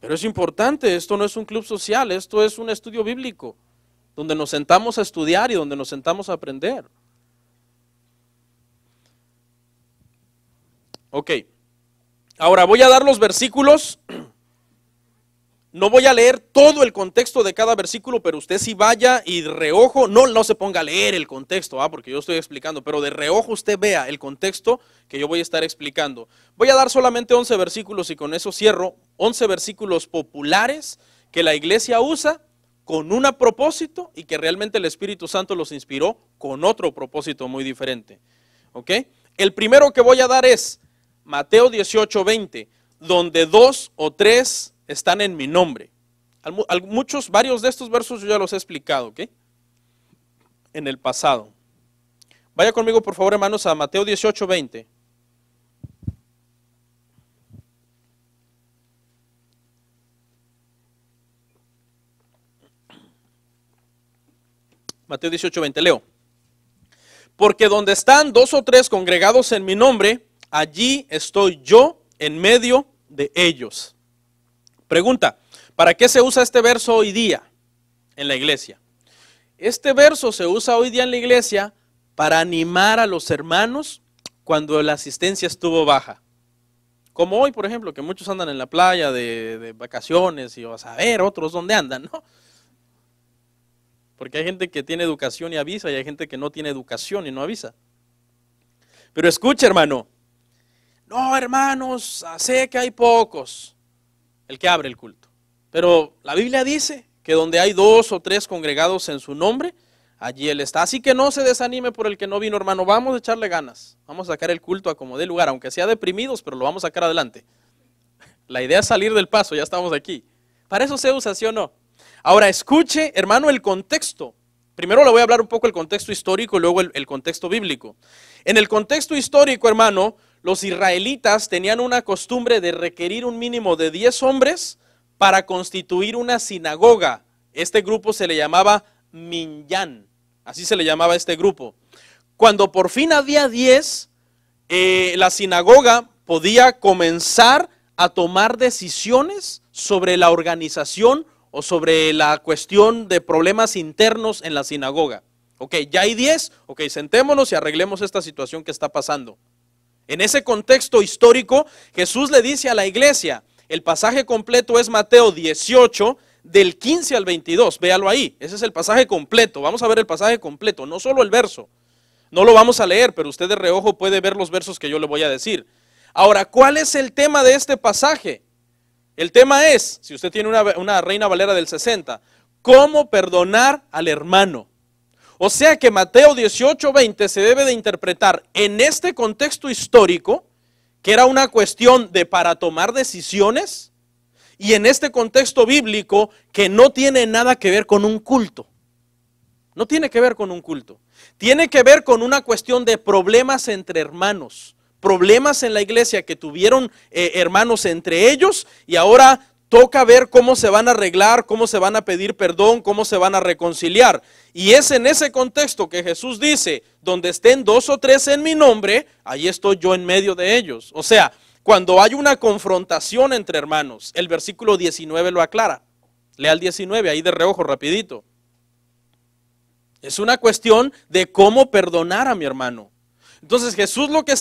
S1: Pero es importante, esto no es un club social, esto es un estudio bíblico, donde nos sentamos a estudiar y donde nos sentamos a aprender. Ok, ahora voy a dar los versículos, no voy a leer todo el contexto de cada versículo, pero usted sí vaya y de reojo, no se ponga a leer el contexto, porque yo estoy explicando, pero de reojo usted vea el contexto que yo voy a estar explicando. Voy a dar solamente 11 versículos y con eso cierro, 11 versículos populares que la iglesia usa con un propósito y que realmente el Espíritu Santo los inspiró con otro propósito muy diferente. ¿Ok? El primero que voy a dar es Mateo 18:20, donde 2 o 3 están en mi nombre. Varios de estos versos yo ya los he explicado, ¿ok? En el pasado. Vaya conmigo, por favor, hermanos, a Mateo 18:20. Mateo 18:20, leo. Porque donde están 2 o 3 congregados en mi nombre, allí estoy yo en medio de ellos. Pregunta, ¿para qué se usa este verso hoy día en la iglesia? Este verso se usa hoy día en la iglesia para animar a los hermanos cuando la asistencia estuvo baja. Como hoy, por ejemplo, que muchos andan en la playa de vacaciones y vas a ver otros dónde andan, ¿no? Porque hay gente que tiene educación y avisa y hay gente que no tiene educación y no avisa. Pero escucha, hermano, no, hermanos, sé que hay pocos. El que abre el culto. Pero la Biblia dice que donde hay 2 o 3 congregados en su nombre, allí Él está. Así que no se desanime por el que no vino, hermano. Vamos a echarle ganas. Vamos a sacar el culto a como dé lugar, aunque sea deprimidos, pero lo vamos a sacar adelante. La idea es salir del paso, ya estamos aquí. Para eso se usa, ¿sí o no? Ahora escuche, hermano, el contexto. Primero le voy a hablar un poco del contexto histórico y luego el contexto bíblico. En el contexto histórico, hermano, los israelitas tenían una costumbre de requerir un mínimo de 10 hombres para constituir una sinagoga. Este grupo se le llamaba Minyan, así se le llamaba este grupo. Cuando por fin había 10, la sinagoga podía comenzar a tomar decisiones sobre la organización o sobre la cuestión de problemas internos en la sinagoga. Ok, ya hay 10, ok, sentémonos y arreglemos esta situación que está pasando. En ese contexto histórico, Jesús le dice a la iglesia, el pasaje completo es Mateo 18, del 15 al 22, véalo ahí, ese es el pasaje completo, vamos a ver el pasaje completo, no solo el verso. No lo vamos a leer, pero usted de reojo puede ver los versos que yo le voy a decir. Ahora, ¿cuál es el tema de este pasaje? El tema es, si usted tiene una Reina Valera del 60, ¿cómo perdonar al hermano? O sea que Mateo 18:20 se debe de interpretar en este contexto histórico, que era una cuestión de para tomar decisiones, y en este contexto bíblico que no tiene nada que ver con un culto. No tiene que ver con un culto. Tiene que ver con una cuestión de problemas entre hermanos. Problemas en la iglesia que tuvieron hermanos entre ellos y ahora toca ver cómo se van a arreglar, cómo se van a pedir perdón, cómo se van a reconciliar. Y es en ese contexto que Jesús dice, donde estén 2 o 3 en mi nombre, ahí estoy yo en medio de ellos. O sea, cuando hay una confrontación entre hermanos, el versículo 19 lo aclara. Lea el 19, ahí de reojo rapidito. Es una cuestión de cómo perdonar a mi hermano. Entonces Jesús lo que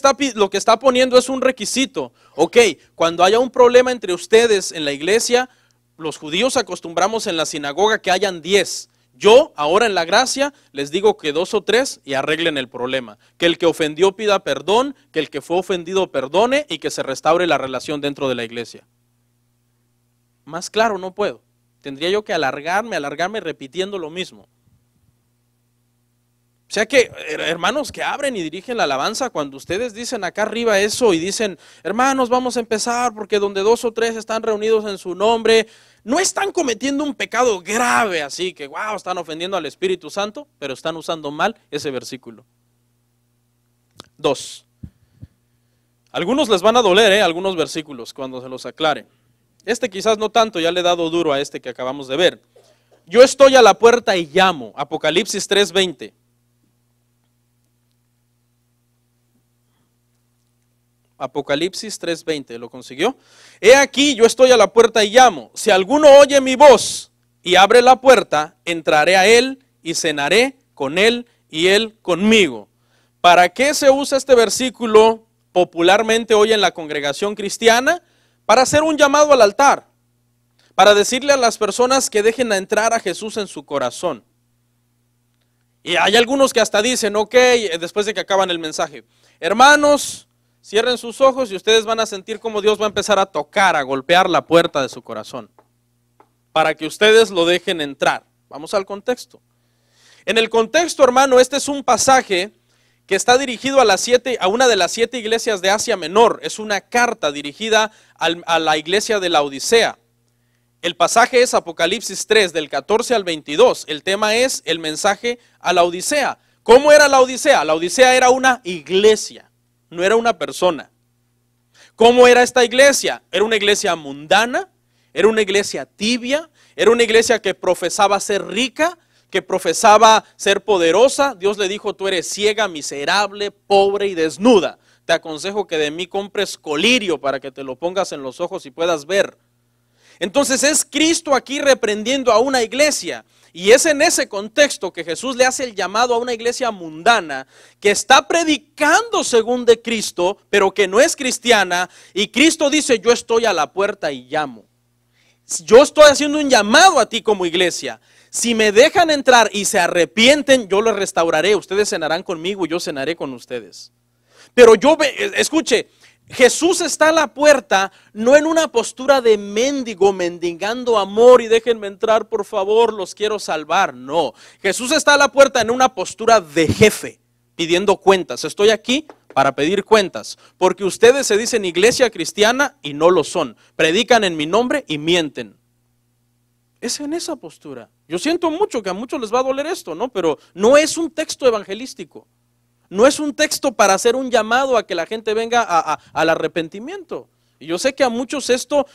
S1: está poniendo es un requisito. Ok, cuando haya un problema entre ustedes en la iglesia, los judíos acostumbramos en la sinagoga que hayan 10. Yo ahora en la gracia les digo que 2 o 3 y arreglen el problema. Que el que ofendió pida perdón, que el que fue ofendido perdone y que se restaure la relación dentro de la iglesia. Más claro no puedo. Tendría yo que alargarme repitiendo lo mismo. O sea que, hermanos que abren y dirigen la alabanza, cuando ustedes dicen acá arriba eso y dicen, hermanos, vamos a empezar porque donde 2 o 3 están reunidos en su nombre, no están cometiendo un pecado grave, así que, wow, están ofendiendo al Espíritu Santo, pero están usando mal ese versículo. 2. Algunos les van a doler, algunos versículos cuando se los aclare. Este quizás no tanto, ya le he dado duro a este que acabamos de ver. Yo estoy a la puerta y llamo, Apocalipsis 3:20. Apocalipsis 3:20, ¿lo consiguió? He aquí, yo estoy a la puerta y llamo. Si alguno oye mi voz y abre la puerta, entraré a él y cenaré con él y él conmigo. ¿Para qué se usa este versículo popularmente hoy en la congregación cristiana? Para hacer un llamado al altar, para decirle a las personas que dejen entrar a Jesús en su corazón. Y hay algunos que hasta dicen, ok, después de que acaban el mensaje, hermanos, cierren sus ojos y ustedes van a sentir cómo Dios va a empezar a tocar, a golpear la puerta de su corazón, para que ustedes lo dejen entrar. Vamos al contexto. En el contexto, hermano, este es un pasaje que está dirigido a una de las 7 iglesias de Asia Menor. Es una carta dirigida a la iglesia de la Odisea. El pasaje es Apocalipsis 3, del 14 al 22. El tema es el mensaje a la Odisea. ¿Cómo era la Odisea? La Odisea era una iglesia, no era una persona. ¿Cómo era esta iglesia? Era una iglesia mundana, era una iglesia tibia, era una iglesia que profesaba ser rica, que profesaba ser poderosa. Dios le dijo, tú eres ciega, miserable, pobre y desnuda. Te aconsejo que de mí compres colirio para que te lo pongas en los ojos y puedas ver. Entonces es Cristo aquí reprendiendo a una iglesia. Y es en ese contexto que Jesús le hace el llamado a una iglesia mundana que está predicando según de Cristo, pero que no es cristiana. Y Cristo dice, yo estoy a la puerta y llamo. Yo estoy haciendo un llamado a ti como iglesia. Si me dejan entrar y se arrepienten, yo los restauraré. Ustedes cenarán conmigo y yo cenaré con ustedes. Pero escuche, Jesús está a la puerta, no en una postura de mendigo, mendigando amor y déjenme entrar por favor, los quiero salvar. No, Jesús está a la puerta en una postura de jefe, pidiendo cuentas. Estoy aquí para pedir cuentas, porque ustedes se dicen iglesia cristiana y no lo son. Predican en mi nombre y mienten. Es en esa postura. Yo siento mucho que a muchos les va a doler esto, ¿no? Pero no es un texto evangelístico. No es un texto para hacer un llamado a que la gente venga al arrepentimiento. Y yo sé que a muchos esto,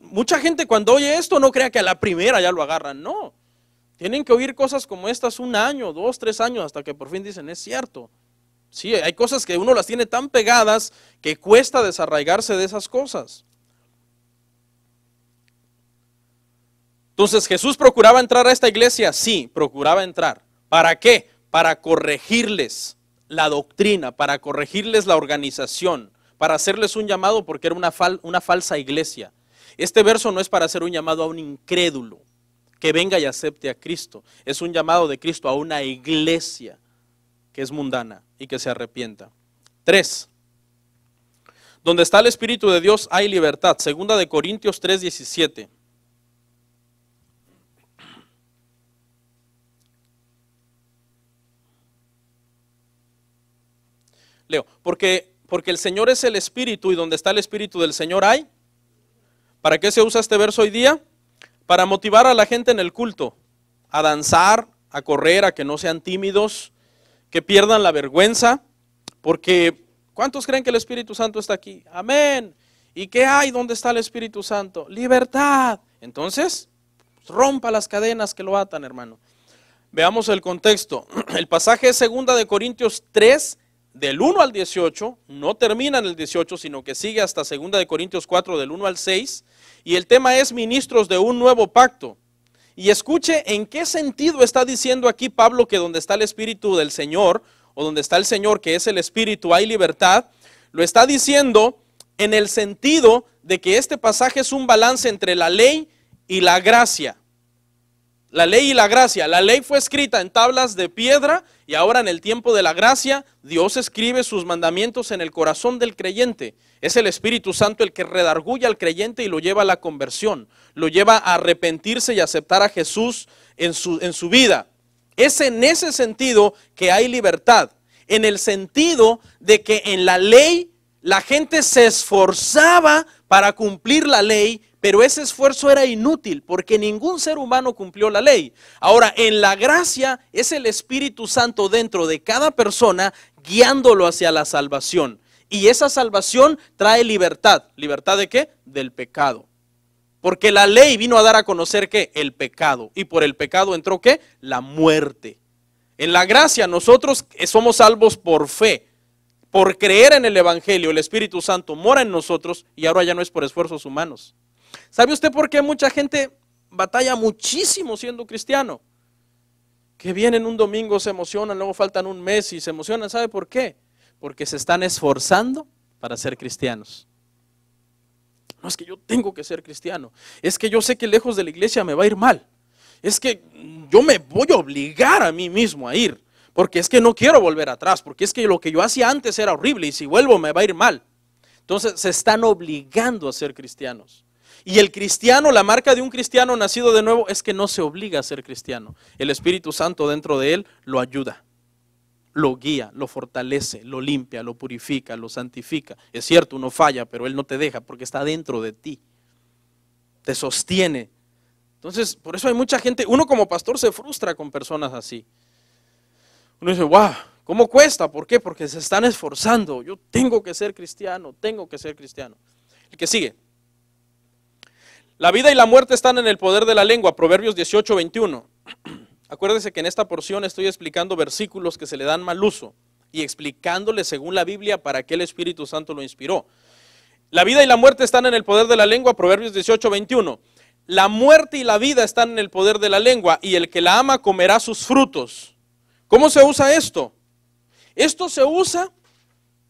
S1: mucha gente cuando oye esto no crea que a la primera ya lo agarran. No. Tienen que oír cosas como estas 1 año, 2, 3 años, hasta que por fin dicen, es cierto. Sí, hay cosas que uno las tiene tan pegadas que cuesta desarraigarse de esas cosas. Entonces, ¿Jesús procuraba entrar a esta iglesia? Sí, procuraba entrar. ¿Para qué? Para corregirles la doctrina, para corregirles la organización, para hacerles un llamado porque era una falsa iglesia. Este verso no es para hacer un llamado a un incrédulo que venga y acepte a Cristo. Es un llamado de Cristo a una iglesia que es mundana y que se arrepienta. 3. Donde está el Espíritu de Dios hay libertad. 2 de Corintios 3:17. Leo, porque el Señor es el Espíritu y donde está el Espíritu del Señor hay. ¿Para qué se usa este verso hoy día? Para motivar a la gente en el culto, a danzar, a correr, a que no sean tímidos, que pierdan la vergüenza, porque ¿cuántos creen que el Espíritu Santo está aquí? Amén. ¿Y qué hay? ¿Dónde está el Espíritu Santo? Libertad. Entonces, rompa las cadenas que lo atan, hermano. Veamos el contexto. El pasaje es 2 de Corintios 3, del 1 al 18, no termina en el 18, sino que sigue hasta 2 de Corintios 4, del 1 al 6, y el tema es ministros de un nuevo pacto. Y escuche en qué sentido está diciendo aquí Pablo que donde está el Espíritu del Señor, o donde está el Señor, que es el Espíritu, hay libertad. Lo está diciendo en el sentido de que este pasaje es un balance entre la ley y la gracia. La ley y la gracia. La ley fue escrita en tablas de piedra y ahora en el tiempo de la gracia, Dios escribe sus mandamientos en el corazón del creyente. Es el Espíritu Santo el que redarguye al creyente y lo lleva a la conversión. Lo lleva a arrepentirse y aceptar a Jesús en su vida. Es en ese sentido que hay libertad. En el sentido de que en la ley la gente se esforzaba para cumplir la ley, pero ese esfuerzo era inútil porque ningún ser humano cumplió la ley. Ahora, en la gracia es el Espíritu Santo dentro de cada persona guiándolo hacia la salvación. Y esa salvación trae libertad. ¿Libertad de qué? Del pecado. Porque la ley vino a dar a conocer ¿qué? El pecado. Y por el pecado entró ¿qué? La muerte. En la gracia nosotros somos salvos por fe. Por creer en el Evangelio, el Espíritu Santo mora en nosotros y ahora ya no es por esfuerzos humanos. ¿Sabe usted por qué mucha gente batalla muchísimo siendo cristiano? Que vienen un domingo, se emocionan, luego faltan un mes y se emocionan. ¿Sabe por qué? Porque se están esforzando para ser cristianos. No es que yo tengo que ser cristiano, es que yo sé que lejos de la iglesia me va a ir mal. Es que yo me voy a obligar a mí mismo a ir, porque es que no quiero volver atrás, porque es que lo que yo hacía antes era horrible y si vuelvo me va a ir mal. Entonces se están obligando a ser cristianos. Y el cristiano, la marca de un cristiano nacido de nuevo es que no se obliga a ser cristiano. El Espíritu Santo dentro de él lo ayuda, lo guía, lo fortalece, lo limpia, lo purifica, lo santifica. Es cierto, uno falla, pero él no te deja porque está dentro de ti. Te sostiene. Entonces, por eso hay mucha gente, uno como pastor se frustra con personas así. Uno dice, wow, ¿cómo cuesta? ¿Por qué? Porque se están esforzando. Yo tengo que ser cristiano, tengo que ser cristiano. El que sigue. La vida y la muerte están en el poder de la lengua, Proverbios 18, 21. Acuérdese que en esta porción estoy explicando versículos que se le dan mal uso y explicándole según la Biblia para qué el Espíritu Santo lo inspiró. La vida y la muerte están en el poder de la lengua, Proverbios 18, 21. La muerte y la vida están en el poder de la lengua y el que la ama comerá sus frutos. ¿Cómo se usa esto? Esto se usa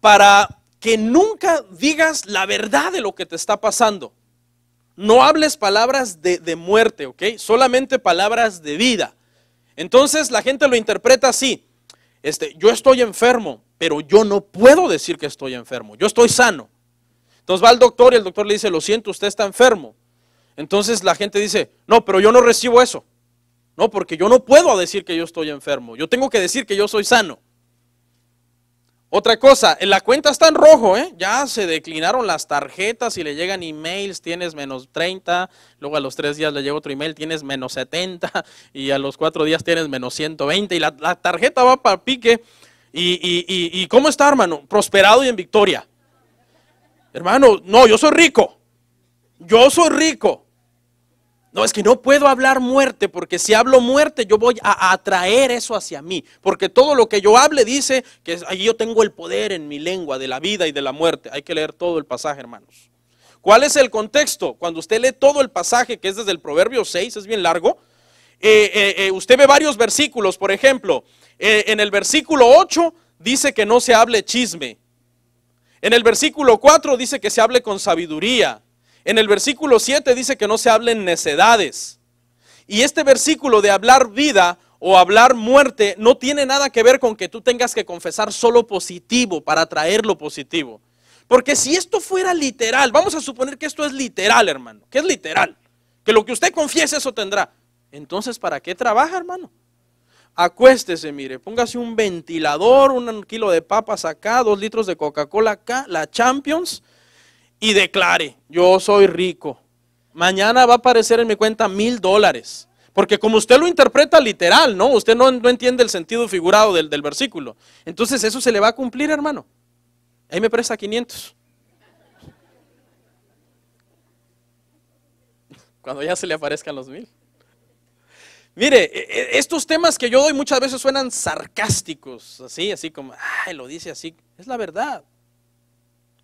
S1: para que nunca digas la verdad de lo que te está pasando. No hables palabras de muerte, ¿ok? Solamente palabras de vida. Entonces la gente lo interpreta así. Yo estoy enfermo, pero yo no puedo decir que estoy enfermo. Yo estoy sano. Entonces va al doctor y el doctor le dice, lo siento, usted está enfermo. Entonces la gente dice, no, pero yo no recibo eso. No, porque yo no puedo decir que yo estoy enfermo. Yo tengo que decir que yo soy sano. Otra cosa, la cuenta está en rojo, ya se declinaron las tarjetas y le llegan emails, tienes menos 30, luego a los 3 días le llega otro email, tienes menos 70 y a los 4 días tienes menos 120 y la tarjeta va para pique. ¿Y cómo está, hermano? Prosperado y en victoria. Hermano, no, yo soy rico. Yo soy rico. No, es que no puedo hablar muerte, porque si hablo muerte yo voy a atraer eso hacia mí, porque todo lo que yo hable dice que ahí yo tengo el poder en mi lengua de la vida y de la muerte. Hay que leer todo el pasaje, hermanos. ¿Cuál es el contexto? Cuando usted lee todo el pasaje, que es desde el Proverbio 6, es bien largo, usted ve varios versículos. Por ejemplo, en el versículo 8 dice que no se hable chisme. En el versículo 4 dice que se hable con sabiduría. En el versículo 7 dice que no se hablen necedades. Y este versículo de hablar vida o hablar muerte no tiene nada que ver con que tú tengas que confesar solo positivo para atraer lo positivo. Porque si esto fuera literal, vamos a suponer que esto es literal, hermano, que es literal, que lo que usted confiese eso tendrá. Entonces, ¿para qué trabaja, hermano? Acuéstese, mire, póngase un ventilador, 1 kilo de papas acá, 2 litros de Coca-Cola acá, la Champions, y declare: yo soy rico. Mañana va a aparecer en mi cuenta $1000. Porque como usted lo interpreta literal, ¿no? Usted no entiende el sentido figurado del versículo. Entonces eso se le va a cumplir, hermano. Ahí me presta 500. Cuando ya se le aparezcan los 1000. Mire, estos temas que yo doy muchas veces suenan sarcásticos, así como, ay, lo dice así. Es la verdad.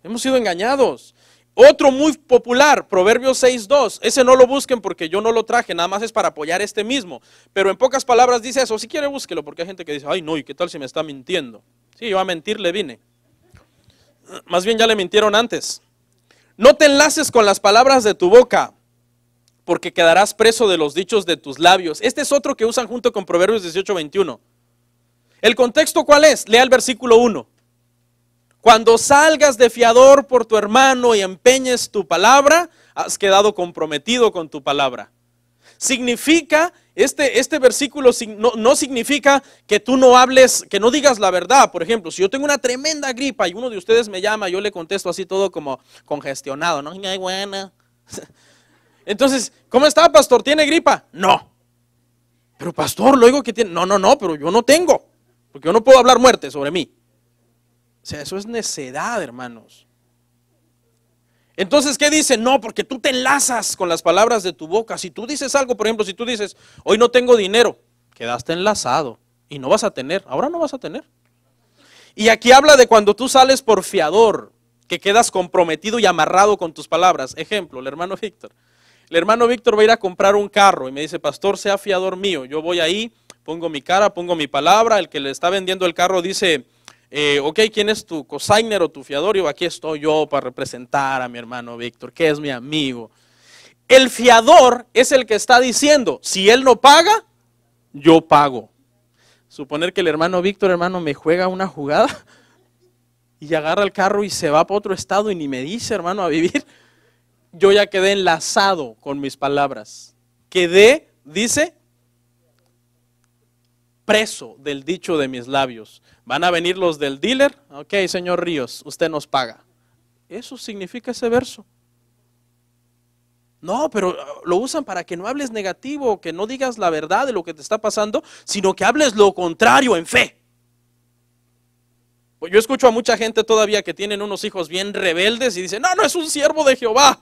S1: Hemos sido engañados. Otro muy popular, Proverbios 6:2. Ese no lo busquen porque yo no lo traje, nada más es para apoyar este mismo. Pero en pocas palabras dice eso. Si quiere, búsquelo, porque hay gente que dice: ay, no, ¿y qué tal si me está mintiendo? Sí, yo a mentir le vine. Más bien ya le mintieron antes. No te enlaces con las palabras de tu boca, porque quedarás preso de los dichos de tus labios. Este es otro que usan junto con Proverbios 18:21. ¿El contexto cuál es? Lea el versículo 1. Cuando salgas de fiador por tu hermano y empeñes tu palabra, has quedado comprometido con tu palabra. Significa, este versículo no significa que tú no hables, que no digas la verdad. Por ejemplo, si yo tengo una tremenda gripa y uno de ustedes me llama, yo le contesto así todo como congestionado, ¿no? Ay, buena. Entonces, ¿cómo está, pastor? ¿Tiene gripa? No. Pero pastor, lo digo que tiene. No, pero yo no tengo, porque yo no puedo hablar muerte sobre mí. O sea, eso es necedad, hermanos. Entonces, ¿qué dice? No, porque tú te enlazas con las palabras de tu boca. Si tú dices algo, por ejemplo, si tú dices: hoy no tengo dinero, quedaste enlazado y no vas a tener, ahora no vas a tener. Y aquí habla de cuando tú sales por fiador, que quedas comprometido y amarrado con tus palabras. Ejemplo, el hermano Víctor. El hermano Víctor va a ir a comprar un carro y me dice: pastor, sea fiador mío. Yo voy ahí, pongo mi cara, pongo mi palabra. El que le está vendiendo el carro dice: ok, ¿quién es tu cosigner o tu fiador? Y yo: aquí estoy yo para representar a mi hermano Víctor, que es mi amigo. El fiador es el que está diciendo: si él no paga, yo pago. Suponer que el hermano Víctor, hermano, me juega una jugada y agarra el carro y se va para otro estado y ni me dice, hermano, a vivir. Yo ya quedé enlazado con mis palabras. Quedé, dice, preso del dicho de mis labios. Van a venir los del dealer. Ok, señor Ríos, usted nos paga. Eso significa ese verso. No, pero lo usan para que no hables negativo, que no digas la verdad de lo que te está pasando, sino que hables lo contrario en fe. Pues yo escucho a mucha gente todavía que tienen unos hijos bien rebeldes y dicen: no es un siervo de Jehová.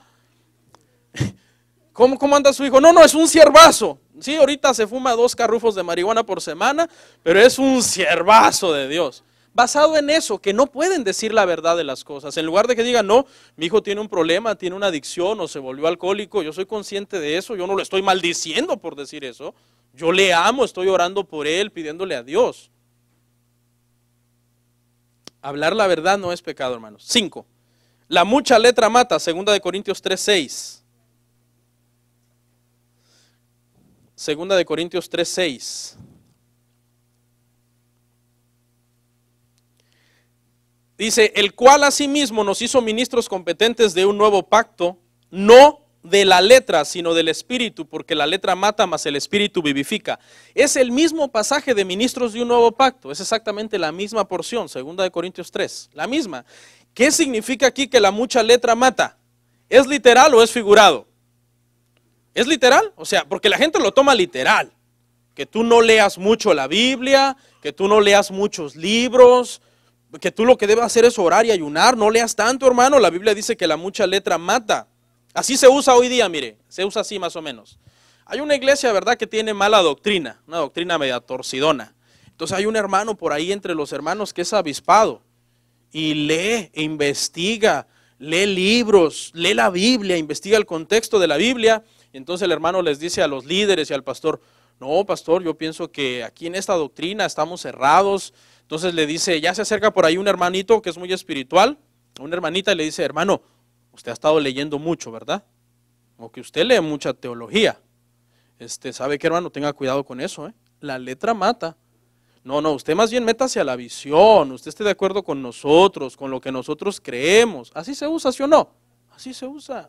S1: ¿Cómo anda su hijo? No, es un siervazo. Sí, ahorita se fuma 2 carrufos de marihuana por semana, pero es un siervazo de Dios. Basado en eso, que no pueden decir la verdad de las cosas. En lugar de que digan: no, mi hijo tiene un problema, tiene una adicción o se volvió alcohólico, yo soy consciente de eso, yo no lo estoy maldiciendo por decir eso. Yo le amo, estoy orando por él, pidiéndole a Dios. Hablar la verdad no es pecado, hermanos. 5. La mucha letra mata, 2 Corintios 3:6. 2 Corintios 3:6. Dice: el cual asimismo nos hizo ministros competentes de un nuevo pacto, no de la letra, sino del espíritu, porque la letra mata, mas el espíritu vivifica. Es el mismo pasaje de ministros de un nuevo pacto, es exactamente la misma porción, 2 Corintios 3, la misma. ¿Qué significa aquí que la mucha letra mata? ¿Es literal o es figurado? ¿Es literal? O sea, porque la gente lo toma literal. Que tú no leas mucho la Biblia, que tú no leas muchos libros, que tú lo que debes hacer es orar y ayunar, no leas tanto, hermano. La Biblia dice que la mucha letra mata. Así se usa hoy día, mire, se usa así más o menos. Hay una iglesia, ¿verdad?, que tiene mala doctrina, una doctrina media torcidona. Entonces hay un hermano por ahí entre los hermanos que es avispado y lee e investiga, lee libros, lee la Biblia, investiga el contexto de la Biblia. Y entonces el hermano les dice a los líderes y al pastor: no, pastor, yo pienso que aquí en esta doctrina estamos cerrados. Entonces le dice, ya se acerca por ahí un hermanito que es muy espiritual, una hermanita, y le dice: hermano, usted ha estado leyendo mucho, ¿verdad? O que usted lee mucha teología. ¿Sabe qué, hermano? Tenga cuidado con eso, ¿eh? La letra mata. No, usted más bien métase a la visión, usted esté de acuerdo con nosotros, con lo que nosotros creemos. Así se usa, ¿sí o no? Así se usa.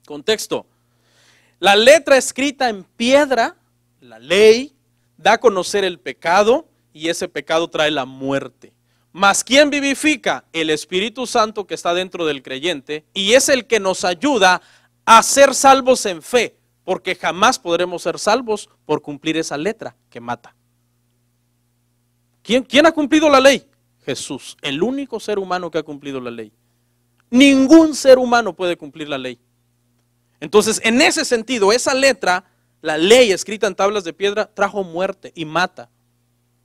S1: Contexto. La letra escrita en piedra, la ley, da a conocer el pecado y ese pecado trae la muerte. Mas ¿quién vivifica? El Espíritu Santo que está dentro del creyente y es el que nos ayuda a ser salvos en fe, porque jamás podremos ser salvos por cumplir esa letra que mata. ¿Quién ha cumplido la ley? Jesús, el único ser humano que ha cumplido la ley. Ningún ser humano puede cumplir la ley. Entonces, en ese sentido, esa letra, la ley escrita en tablas de piedra, trajo muerte y mata.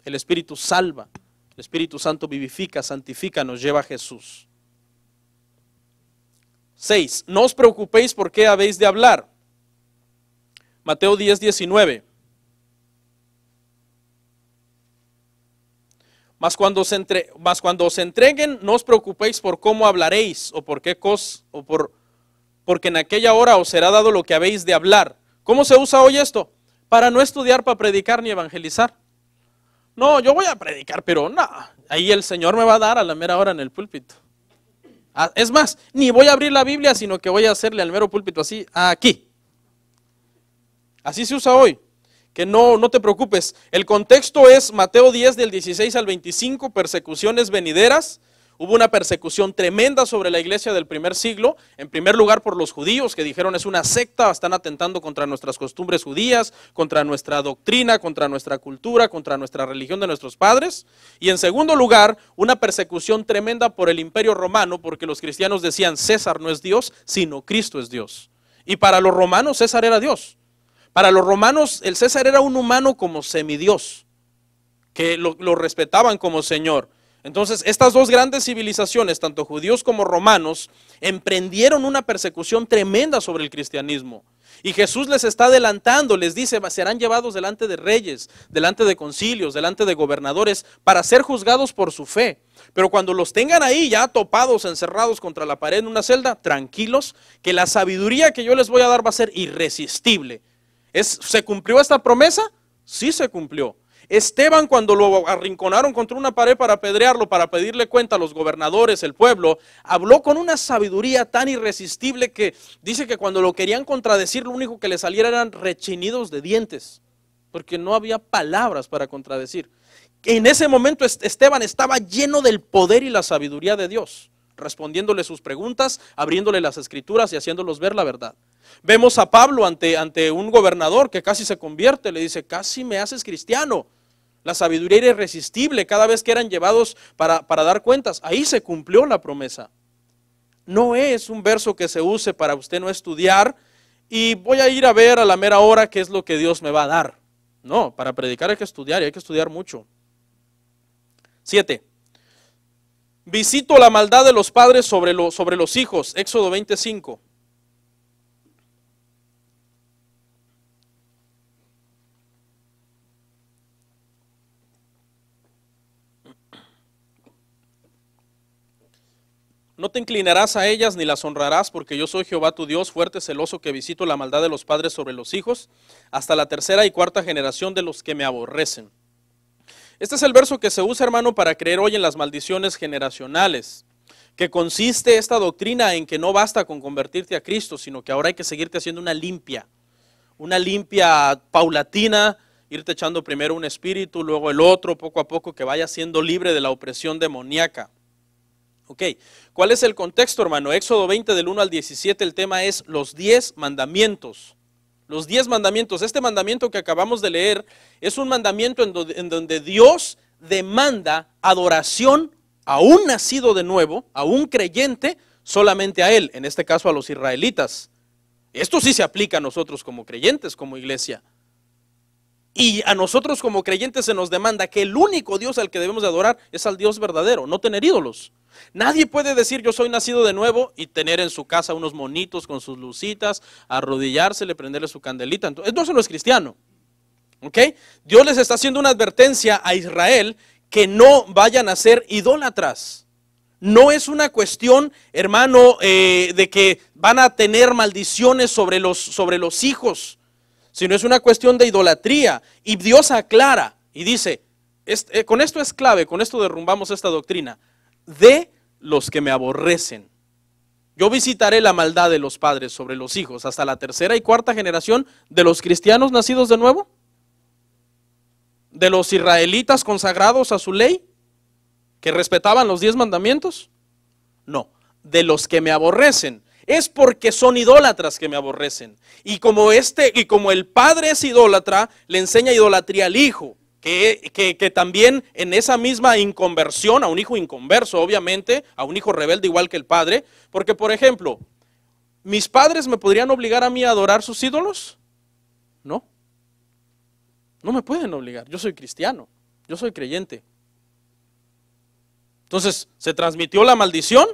S1: El Espíritu salva, el Espíritu Santo vivifica, santifica, nos lleva a Jesús. 6. No os preocupéis por qué habéis de hablar. Mateo 10:19. Mas cuando os entreguen, no os preocupéis por cómo hablaréis o por qué cosa, porque en aquella hora os será dado lo que habéis de hablar. ¿Cómo se usa hoy esto? Para no estudiar, para predicar ni evangelizar. No, yo voy a predicar, pero no, ahí el Señor me va a dar a la mera hora en el púlpito. Es más, ni voy a abrir la Biblia, sino que voy a hacerle al mero púlpito así, aquí. Así se usa hoy. Que no te preocupes. El contexto es Mateo 10 del 16 al 25, persecuciones venideras. Hubo una persecución tremenda sobre la iglesia del primer siglo, en primer lugar por los judíos que dijeron es una secta, están atentando contra nuestras costumbres judías, contra nuestra doctrina, contra nuestra cultura, contra nuestra religión de nuestros padres. Y en segundo lugar, una persecución tremenda por el imperio romano, porque los cristianos decían César no es Dios, sino Cristo es Dios. Y para los romanos César era Dios. Para los romanos el César era un humano como semidios, que lo respetaban como señor. Entonces, estas dos grandes civilizaciones, tanto judíos como romanos, emprendieron una persecución tremenda sobre el cristianismo. Y Jesús les está adelantando, les dice, serán llevados delante de reyes, delante de concilios, delante de gobernadores, para ser juzgados por su fe. Pero cuando los tengan ahí ya topados, encerrados contra la pared en una celda, tranquilos, que la sabiduría que yo les voy a dar va a ser irresistible. ¿Se cumplió esta promesa? Sí se cumplió. Esteban, cuando lo arrinconaron contra una pared para apedrearlo, para pedirle cuenta a los gobernadores, el pueblo, habló con una sabiduría tan irresistible que dice que cuando lo querían contradecir, lo único que le saliera eran rechinidos de dientes, porque no había palabras para contradecir. En ese momento Esteban estaba lleno del poder y la sabiduría de Dios, respondiéndole sus preguntas, abriéndole las escrituras y haciéndolos ver la verdad. Vemos a Pablo ante un gobernador que casi se convierte, le dice, casi me haces cristiano. La sabiduría era irresistible cada vez que eran llevados para dar cuentas. Ahí se cumplió la promesa. No es un verso que se use para usted no estudiar y voy a ir a ver a la mera hora qué es lo que Dios me va a dar. No, para predicar hay que estudiar y hay que estudiar mucho. 7. Visito la maldad de los padres sobre los hijos. Éxodo 25. No te inclinarás a ellas ni las honrarás, porque yo soy Jehová tu Dios, fuerte, celoso, que visito la maldad de los padres sobre los hijos, hasta la tercera y cuarta generación de los que me aborrecen. Este es el verso que se usa, hermano, para creer hoy en las maldiciones generacionales, que consiste esta doctrina en que no basta con convertirte a Cristo, sino que ahora hay que seguirte haciendo una limpia paulatina, irte echando primero un espíritu, luego el otro, poco a poco, que vaya siendo libre de la opresión demoníaca. Ok, ¿cuál es el contexto, hermano? Éxodo 20 del 1 al 17, el tema es los 10 mandamientos. Los 10 mandamientos. Este mandamiento que acabamos de leer es un mandamiento en donde Dios demanda adoración a un nacido de nuevo, a un creyente, solamente a él, en este caso a los israelitas. Esto sí se aplica a nosotros como creyentes, como iglesia. Y a nosotros como creyentes se nos demanda que el único Dios al que debemos de adorar es al Dios verdadero, no tener ídolos. Nadie puede decir yo soy nacido de nuevo y tener en su casa unos monitos con sus lucitas, arrodillársele, prenderle su candelita. Entonces, eso no es cristiano. ¿Ok? Dios les está haciendo una advertencia a Israel que no vayan a ser idólatras. No es una cuestión, hermano, de que van a tener maldiciones sobre los hijos, sino es una cuestión de idolatría. Y Dios aclara y dice, con esto es clave, con esto derrumbamos esta doctrina, de los que me aborrecen. Yo visitaré la maldad de los padres sobre los hijos hasta la tercera y cuarta generación de los cristianos nacidos de nuevo, de los israelitas consagrados a su ley, que respetaban los 10 mandamientos. No, de los que me aborrecen. Es porque son idólatras que me aborrecen. Y como el padre es idólatra, le enseña idolatría al hijo, que también en esa misma inconversión, a un hijo inconverso obviamente, a un hijo rebelde igual que el padre, porque por ejemplo, ¿mis padres me podrían obligar a mí a adorar sus ídolos? No, no me pueden obligar, yo soy cristiano, yo soy creyente. Entonces, ¿se transmitió la maldición?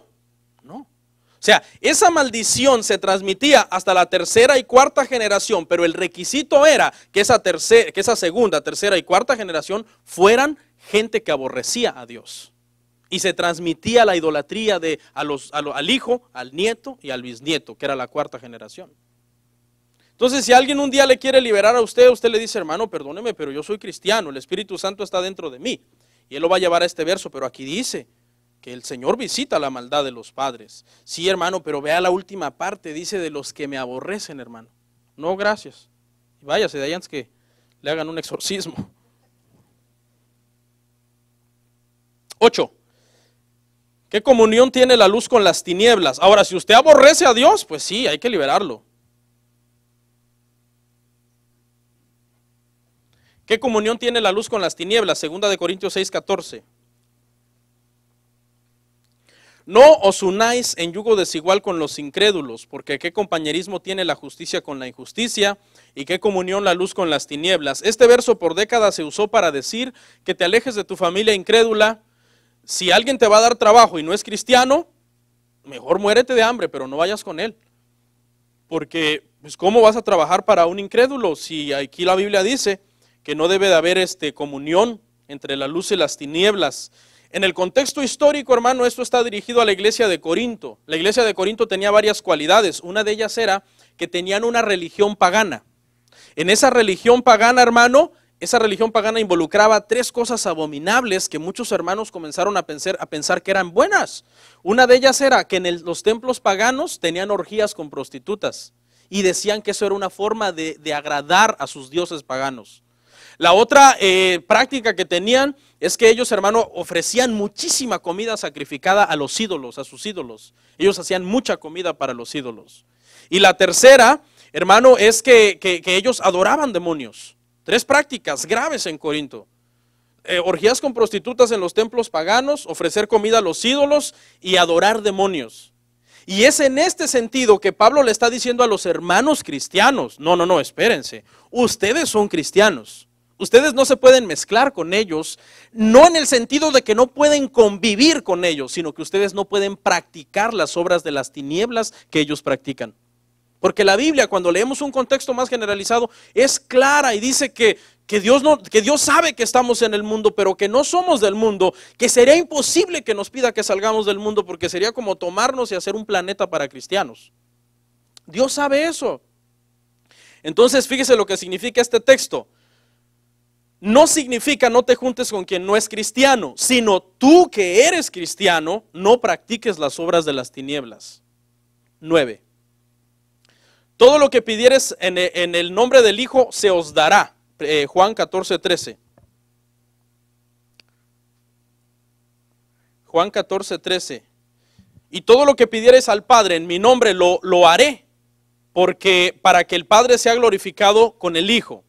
S1: No. O sea, esa maldición se transmitía hasta la tercera y cuarta generación, pero el requisito era que esa segunda, tercera y cuarta generación fueran gente que aborrecía a Dios. Y se transmitía la idolatría al hijo, al nieto y al bisnieto, que era la cuarta generación. Entonces, si alguien un día le quiere liberar a usted le dice, hermano, perdóneme, pero yo soy cristiano, el Espíritu Santo está dentro de mí. Y él lo va a llevar a este verso, pero aquí dice que el Señor visita la maldad de los padres. Sí, hermano, pero vea la última parte, dice de los que me aborrecen, hermano. No, gracias. Váyase de ahí antes que le hagan un exorcismo. 8. ¿Qué comunión tiene la luz con las tinieblas? Ahora, si usted aborrece a Dios, pues sí, hay que liberarlo. ¿Qué comunión tiene la luz con las tinieblas? 2 Corintios 6:14. No os unáis en yugo desigual con los incrédulos, porque qué compañerismo tiene la justicia con la injusticia, y qué comunión la luz con las tinieblas. Este verso por décadas se usó para decir que te alejes de tu familia incrédula. Si alguien te va a dar trabajo y no es cristiano, mejor muérete de hambre, pero no vayas con él. Porque, pues, ¿cómo vas a trabajar para un incrédulo? Si aquí la Biblia dice que no debe de haber comunión entre la luz y las tinieblas. En el contexto histórico, hermano, esto está dirigido a la iglesia de Corinto. La iglesia de Corinto tenía varias cualidades. Una de ellas era que tenían una religión pagana. En esa religión pagana, hermano, esa religión pagana involucraba 3 cosas abominables que muchos hermanos comenzaron a pensar que eran buenas. Una de ellas era que en los templos paganos tenían orgías con prostitutas y decían que eso era una forma de agradar a sus dioses paganos. La otra práctica que tenían es que ellos, hermano, ofrecían muchísima comida sacrificada a los ídolos, a sus ídolos. Ellos hacían mucha comida para los ídolos. Y la tercera, hermano, es que ellos adoraban demonios. 3 prácticas graves en Corinto. Orgías con prostitutas en los templos paganos, ofrecer comida a los ídolos y adorar demonios. Y es en este sentido que Pablo le está diciendo a los hermanos cristianos, no, espérense, ustedes son cristianos. Ustedes no se pueden mezclar con ellos, no en el sentido de que no pueden convivir con ellos, sino que ustedes no pueden practicar las obras de las tinieblas que ellos practican. Porque la Biblia, cuando leemos un contexto más generalizado, es clara y dice que Dios sabe que estamos en el mundo, pero que no somos del mundo, que sería imposible que nos pida que salgamos del mundo, porque sería como tomarnos y hacer un planeta para cristianos. Dios sabe eso. Entonces, fíjese lo que significa este texto. no significa no te juntes con quien no es cristiano, sino tú que eres cristiano, no practiques las obras de las tinieblas. 9. Todo lo que pidieres en el nombre del Hijo se os dará. Juan 14:13. Juan 14:13. Y todo lo que pidieres al Padre en mi nombre lo haré, porque para que el Padre sea glorificado con el Hijo.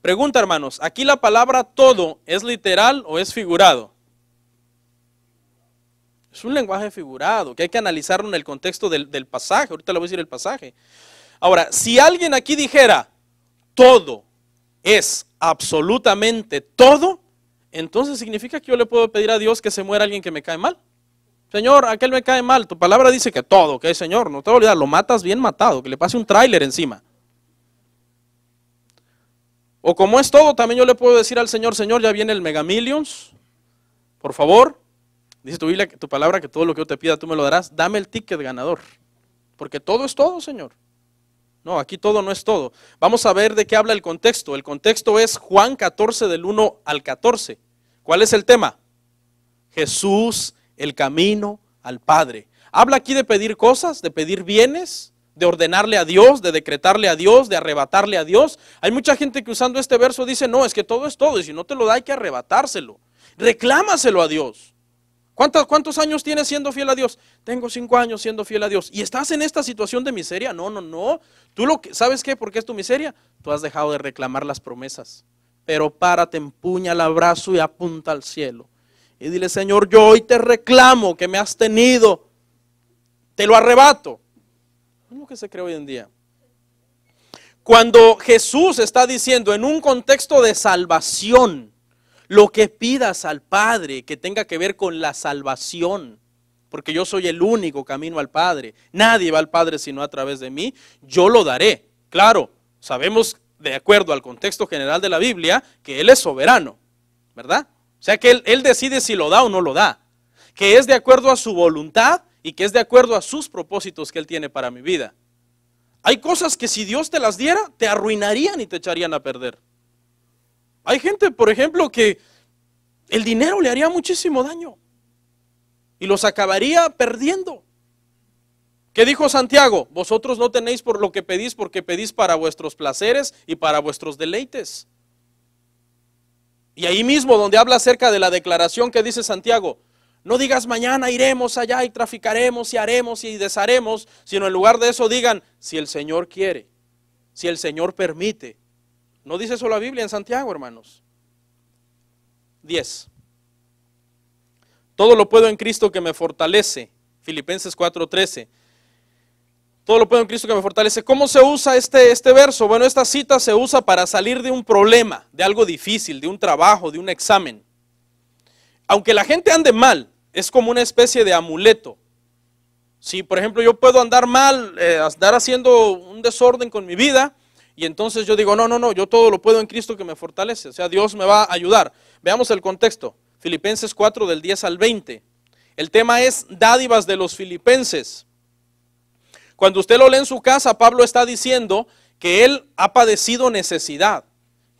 S1: Pregunta, hermanos, ¿aquí la palabra todo es literal o es figurado? Es un lenguaje figurado, que hay que analizarlo en el contexto del pasaje. Ahorita le voy a decir el pasaje. Ahora, si alguien aquí dijera, todo es absolutamente todo, entonces significa que yo le puedo pedir a Dios que se muera alguien que me cae mal. Señor, aquel me cae mal, tu palabra dice que todo, ok, Señor, no te voy a olvidar, lo matas bien matado, que le pase un tráiler encima. O como es todo, también yo le puedo decir al Señor, Señor, ya viene el Mega Millions, por favor, dice tu Biblia, tu palabra, que todo lo que yo te pida tú me lo darás, dame el ticket ganador, porque todo es todo, Señor. No, aquí todo no es todo. Vamos a ver de qué habla el contexto. El contexto es Juan 14 del 1 al 14. ¿Cuál es el tema? Jesús, el camino al Padre. Habla aquí de pedir cosas, de pedir bienes, de ordenarle a Dios, de decretarle a Dios, de arrebatarle a Dios. Hay mucha gente que usando este verso dice, no, es que todo es todo, y si no te lo da hay que arrebatárselo. Reclámaselo a Dios. ¿Cuántos años tienes siendo fiel a Dios? Tengo 5 años siendo fiel a Dios. ¿Y estás en esta situación de miseria? No. ¿Sabes qué? ¿Por qué es tu miseria? Tú has dejado de reclamar las promesas. Pero párate, empuña el abrazo y apunta al cielo. Y dile, Señor, yo hoy te reclamo que me has tenido. Te lo arrebato. Es lo que se cree hoy en día. Cuando Jesús está diciendo en un contexto de salvación, lo que pidas al Padre que tenga que ver con la salvación, porque yo soy el único camino al Padre, nadie va al Padre sino a través de mí, yo lo daré. Claro, sabemos de acuerdo al contexto general de la Biblia que Él es soberano, ¿verdad? O sea que Él decide si lo da o no lo da, que es de acuerdo a su voluntad y que es de acuerdo a sus propósitos que Él tiene para mi vida. Hay cosas que si Dios te las diera, te arruinarían y te echarían a perder. Hay gente, por ejemplo, que el dinero le haría muchísimo daño y los acabaría perdiendo. ¿Qué dijo Santiago? Vosotros no tenéis por lo que pedís, porque pedís para vuestros placeres y para vuestros deleites. Y ahí mismo donde habla acerca de la declaración que dice Santiago, no digas mañana iremos allá y traficaremos y haremos y desharemos, sino en lugar de eso digan, si el Señor quiere, si el Señor permite. ¿No dice eso la Biblia en Santiago, hermanos? 10. Todo lo puedo en Cristo que me fortalece. Filipenses 4:13. Todo lo puedo en Cristo que me fortalece. ¿Cómo se usa este verso? Bueno, esta cita se usa para salir de un problema, de algo difícil, de un trabajo, de un examen. Aunque la gente ande mal, es como una especie de amuleto. Si, por ejemplo, yo puedo andar mal, andar haciendo un desorden con mi vida, y entonces yo digo, no, yo todo lo puedo en Cristo que me fortalece. O sea, Dios me va a ayudar. Veamos el contexto. Filipenses 4 del 10 al 20. El tema es dádivas de los filipenses. Cuando usted lo lee en su casa, Pablo está diciendo que él ha padecido necesidad,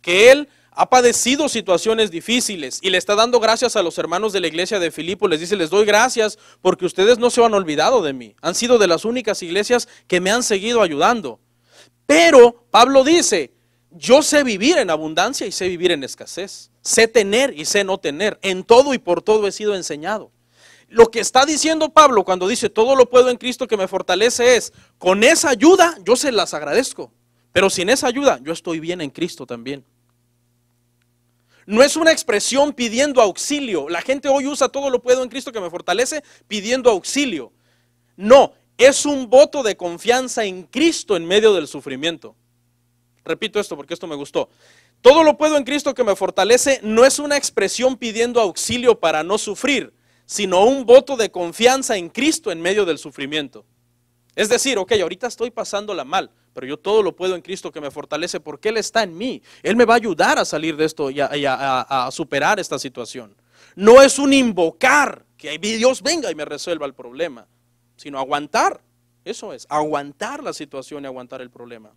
S1: que él ha padecido situaciones difíciles y le está dando gracias a los hermanos de la iglesia de Filipo. Les dice, les doy gracias porque ustedes no se han olvidado de mí. Han sido de las únicas iglesias que me han seguido ayudando. Pero Pablo dice, yo sé vivir en abundancia y sé vivir en escasez. Sé tener y sé no tener. En todo y por todo he sido enseñado. Lo que está diciendo Pablo cuando dice, todo lo puedo en Cristo que me fortalece es, con esa ayuda yo se las agradezco. Pero sin esa ayuda yo estoy bien en Cristo también. No es una expresión pidiendo auxilio. La gente hoy usa todo lo puedo en Cristo que me fortalece pidiendo auxilio. No. Es un voto de confianza en Cristo en medio del sufrimiento. Repito esto porque esto me gustó. Todo lo puedo en Cristo que me fortalece no es una expresión pidiendo auxilio para no sufrir, sino un voto de confianza en Cristo en medio del sufrimiento. Es decir, ok, ahorita estoy pasándola mal, pero yo todo lo puedo en Cristo que me fortalece porque Él está en mí. Él me va a ayudar a salir de esto y a superar esta situación. No es un invocar que Dios venga y me resuelva el problema, sino aguantar. Eso es, aguantar la situación y aguantar el problema.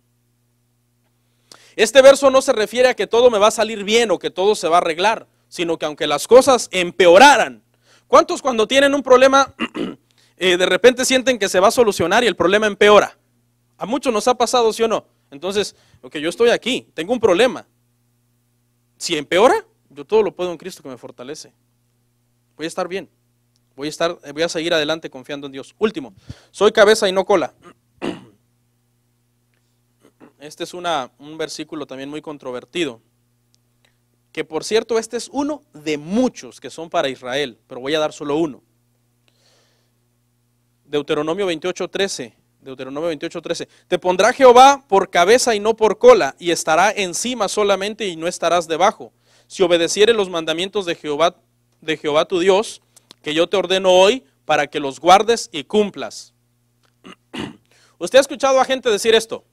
S1: Este verso no se refiere a que todo me va a salir bien o que todo se va a arreglar, sino que aunque las cosas empeoraran. ¿Cuántos cuando tienen un problema de repente sienten que se va a solucionar y el problema empeora? A muchos nos ha pasado, ¿sí o no? Entonces, ok, yo estoy aquí, tengo un problema. Si empeora, yo todo lo puedo en Cristo que me fortalece. Voy a estar bien. Voy a seguir adelante confiando en Dios. Último, soy cabeza y no cola. Este es un versículo también muy controvertido. Que por cierto, este es uno de muchos que son para Israel, pero voy a dar solo uno. Deuteronomio 28:13. Deuteronomio 28:13. Te pondrá Jehová por cabeza y no por cola, y estará encima solamente y no estarás debajo. Si obedecieres los mandamientos de Jehová tu Dios, que yo te ordeno hoy, para que los guardes y cumplas. ¿Usted ha escuchado a gente decir esto?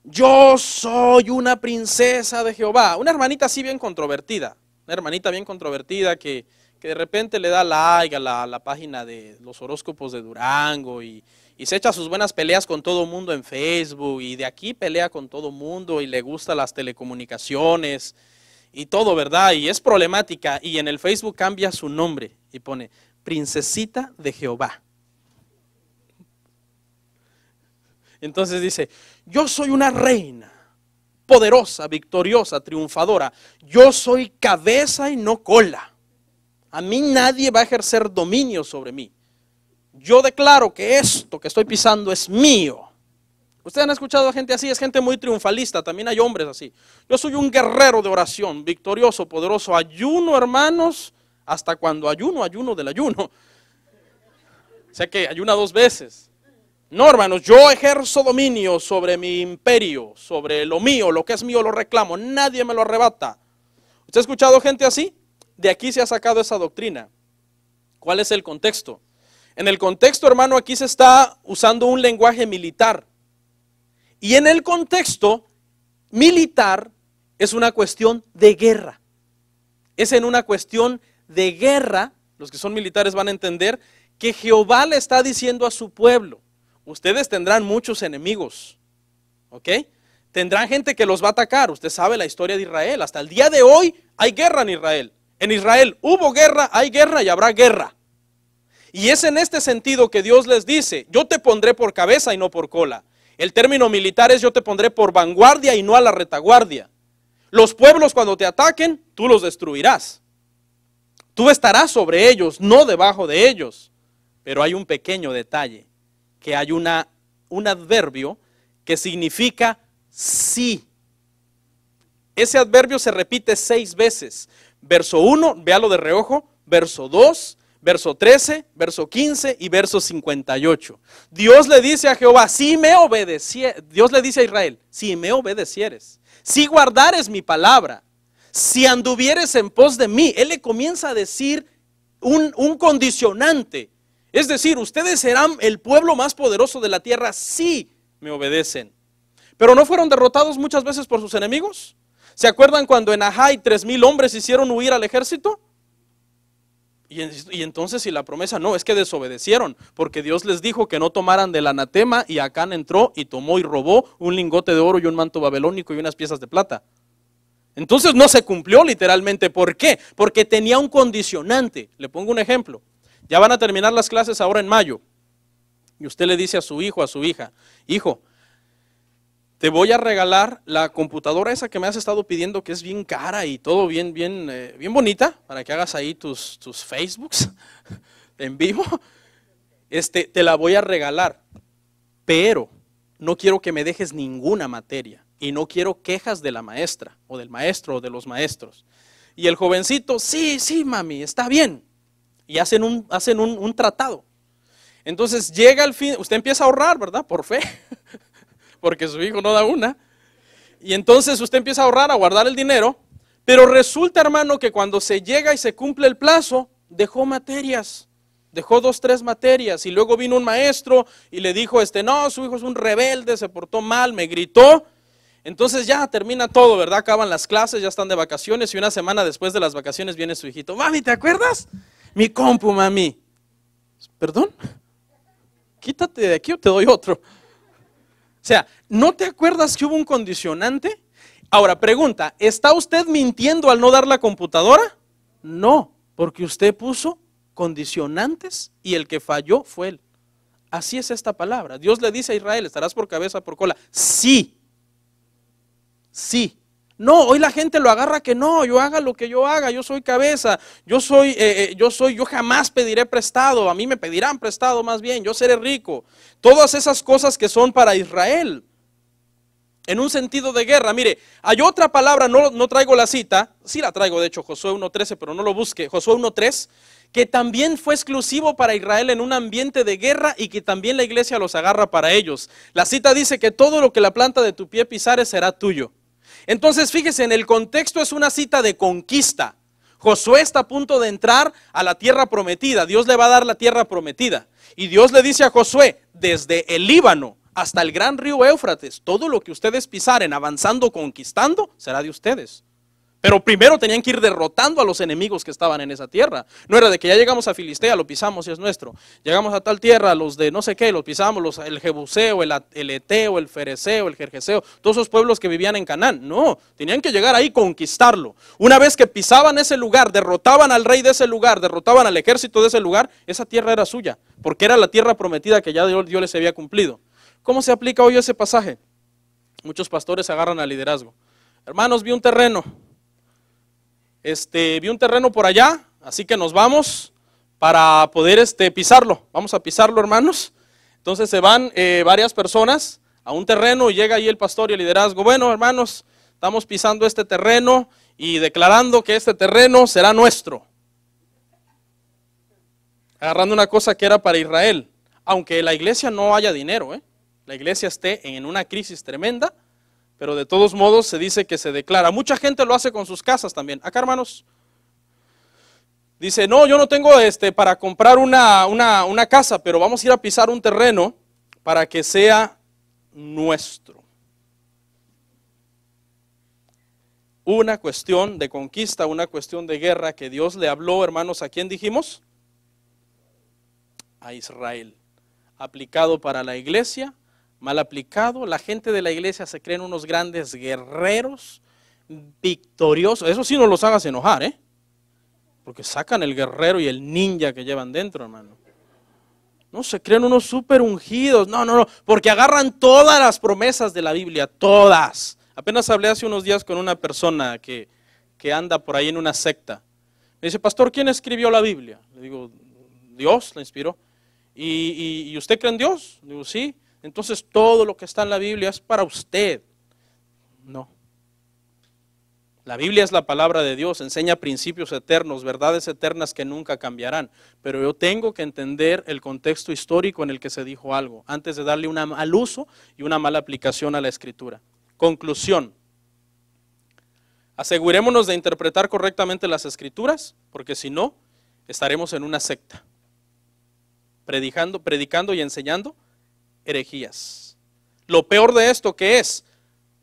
S1: Yo soy una princesa de Jehová. Una hermanita así bien controvertida. Una hermanita bien controvertida que de repente le da like a la página de los horóscopos de Durango y se echa sus buenas peleas con todo el mundo en Facebook y de aquí pelea con todo el mundo y le gusta las telecomunicaciones y todo, ¿verdad? Y es problemática y en el Facebook cambia su nombre y pone Princesita de Jehová. Entonces dice, yo soy una reina, poderosa, victoriosa, triunfadora. Yo soy cabeza y no cola. A mí nadie va a ejercer dominio sobre mí. Yo declaro que esto que estoy pisando es mío. Ustedes han escuchado a gente así, es gente muy triunfalista, también hay hombres así. Yo soy un guerrero de oración, victorioso, poderoso. Ayuno, hermanos, hasta cuando ayuno del ayuno. O sea que ayuna 2 veces. No, hermanos, yo ejerzo dominio sobre mi imperio, sobre lo mío, lo que es mío lo reclamo, nadie me lo arrebata. ¿Usted ha escuchado gente así? De aquí se ha sacado esa doctrina. ¿Cuál es el contexto? En el contexto, hermano, aquí se está usando un lenguaje militar. Y en el contexto militar es una cuestión de guerra. Es en una cuestión de guerra, los que son militares van a entender, que Jehová le está diciendo a su pueblo. Ustedes tendrán muchos enemigos, ¿ok? Tendrán gente que los va a atacar. Usted sabe la historia de Israel. Hasta el día de hoy hay guerra en Israel. En Israel hubo guerra, hay guerra y habrá guerra. Y es en este sentido que Dios les dice, yo te pondré por cabeza y no por cola. El término militar es yo te pondré por vanguardia y no a la retaguardia. Los pueblos cuando te ataquen, tú los destruirás. Tú estarás sobre ellos, no debajo de ellos. Pero hay un pequeño detalle. Que hay un adverbio que significa sí. Ese adverbio se repite 6 veces. Verso 1, véalo de reojo, verso 2, verso 13, verso 15 y verso 58. Dios le dice a Jehová, si me obedecieres, Dios le dice a Israel, si me obedecieres, si guardares mi palabra, si anduvieres en pos de mí. Él le comienza a decir un condicionante. Es decir, ustedes serán el pueblo más poderoso de la tierra si me obedecen. Pero ¿no fueron derrotados muchas veces por sus enemigos? ¿Se acuerdan cuando en Ajai 3,000 hombres hicieron huir al ejército? Y entonces si la promesa no, es que desobedecieron, porque Dios les dijo que no tomaran del anatema y Acán entró y tomó y robó un lingote de oro y un manto babilónico y unas piezas de plata. Entonces no se cumplió literalmente. ¿Por qué? Porque tenía un condicionante. Le pongo un ejemplo. Ya van a terminar las clases ahora en mayo. Y usted le dice a su hijo, a su hija, hijo, te voy a regalar la computadora esa que me has estado pidiendo, que es bien cara y todo bien bonita, para que hagas ahí tus Facebooks en vivo. Te la voy a regalar, pero no quiero que me dejes ninguna materia y no quiero quejas de la maestra o del maestro o de los maestros. Y el jovencito, sí, mami, está bien. Y hacen un tratado. Entonces llega el fin, usted empieza a ahorrar, ¿verdad? Por fe, porque su hijo no da una. Y entonces usted empieza a ahorrar, a guardar el dinero, pero resulta, hermano, que cuando se llega y se cumple el plazo, dejó materias, dejó 2, 3 materias, y luego vino un maestro y le dijo, no, su hijo es un rebelde, se portó mal, me gritó. Entonces ya termina todo, ¿verdad? Acaban las clases, ya están de vacaciones, y una semana después de las vacaciones viene su hijito, mami, ¿te acuerdas? Mi compu, mami. ¿Perdón? Quítate de aquí o te doy otro. sea, ¿no te acuerdas que hubo un condicionante? Ahora, pregunta, ¿está usted mintiendo al no dar la computadora? No, porque usted puso condicionantes y el que falló fue él. Así es esta palabra. Dios le dice a Israel, ¿estarás por cabeza, por cola? Sí. Sí. No, hoy la gente lo agarra que no, yo haga lo que yo haga, yo soy cabeza, yo jamás pediré prestado, a mí me pedirán prestado más bien, yo seré rico. Todas esas cosas que son para Israel, en un sentido de guerra. Mire, hay otra palabra, no traigo la cita, sí la traigo de hecho, Josué 1.13, pero no lo busque, Josué 1.3, que también fue exclusivo para Israel en un ambiente de guerra y que también la iglesia los agarra para ellos. La cita dice que todo lo que la planta de tu pie pisares será tuyo. Entonces fíjese, en el contexto es una cita de conquista. Josué está a punto de entrar a la tierra prometida, Dios le va a dar la tierra prometida. Y Dios le dice a Josué, desde el Líbano hasta el gran río Éufrates, todo lo que ustedes pisaren avanzando, conquistando, será de ustedes. Pero primero tenían que ir derrotando a los enemigos que estaban en esa tierra. No era de que ya llegamos a Filistea, lo pisamos y es nuestro. Llegamos a tal tierra, los de no sé qué, los pisamos, el Jebuseo, el Eteo, el Fereseo, el Gergeseo, todos esos pueblos que vivían en Canaán. No, tenían que llegar ahí, conquistarlo. Una vez que pisaban ese lugar, derrotaban al rey de ese lugar, derrotaban al ejército de ese lugar, esa tierra era suya, porque era la tierra prometida que ya Dios les había cumplido. ¿Cómo se aplica hoy ese pasaje? Muchos pastores se agarran al liderazgo. Hermanos, vi un terreno por allá, así que nos vamos para poder pisarlo. Vamos a pisarlo, hermanos. Entonces se van varias personas a un terreno y llega ahí el pastor y el liderazgo. Bueno, hermanos, estamos pisando este terreno y declarando que este terreno será nuestro. Agarrando una cosa que era para Israel, aunque la iglesia no haya dinero, la iglesia esté en una crisis tremenda, pero de todos modos se dice que se declara. Mucha gente lo hace con sus casas también. Acá, hermanos, dice, no, yo no tengo para comprar una casa, pero vamos a ir a pisar un terreno para que sea nuestro. Una cuestión de conquista, una cuestión de guerra que Dios le habló, hermanos, ¿a quién dijimos? A Israel. Aplicado para la iglesia, mal aplicado. La gente de la iglesia se creen unos grandes guerreros, victoriosos. Eso sí no los hagas enojar, porque sacan el guerrero y el ninja que llevan dentro, hermano. No, se creen unos súper ungidos. No, porque agarran todas las promesas de la Biblia, todas. Apenas hablé hace unos días con una persona que anda por ahí en una secta. Me dice, pastor, ¿quién escribió la Biblia? Le digo, Dios la inspiró. ¿Y usted cree en Dios? Le digo, sí. Entonces todo lo que está en la Biblia es para usted. No. La Biblia es la palabra de Dios, enseña principios eternos, verdades eternas que nunca cambiarán. Pero yo tengo que entender el contexto histórico en el que se dijo algo, antes de darle un mal uso y una mala aplicación a la Escritura. Conclusión. Asegurémonos de interpretar correctamente las Escrituras, porque si no, estaremos en una secta, predicando y enseñando herejías. Lo peor de esto que es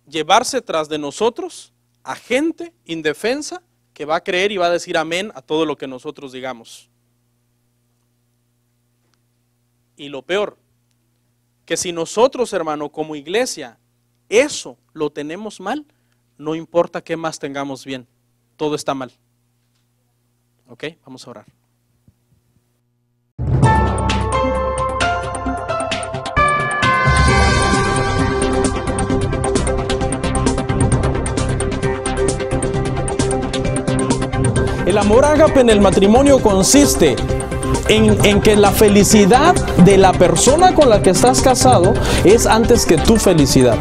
S1: llevarse tras de nosotros a gente indefensa que va a creer y va a decir amén a todo lo que nosotros digamos. Y lo peor, que si nosotros, hermano, como iglesia, eso lo tenemos mal, no importa qué más tengamos bien, todo está mal. ¿Ok? Vamos a orar. El amor ágape en el matrimonio consiste en que la felicidad de la persona con la que estás casado es antes que tu felicidad.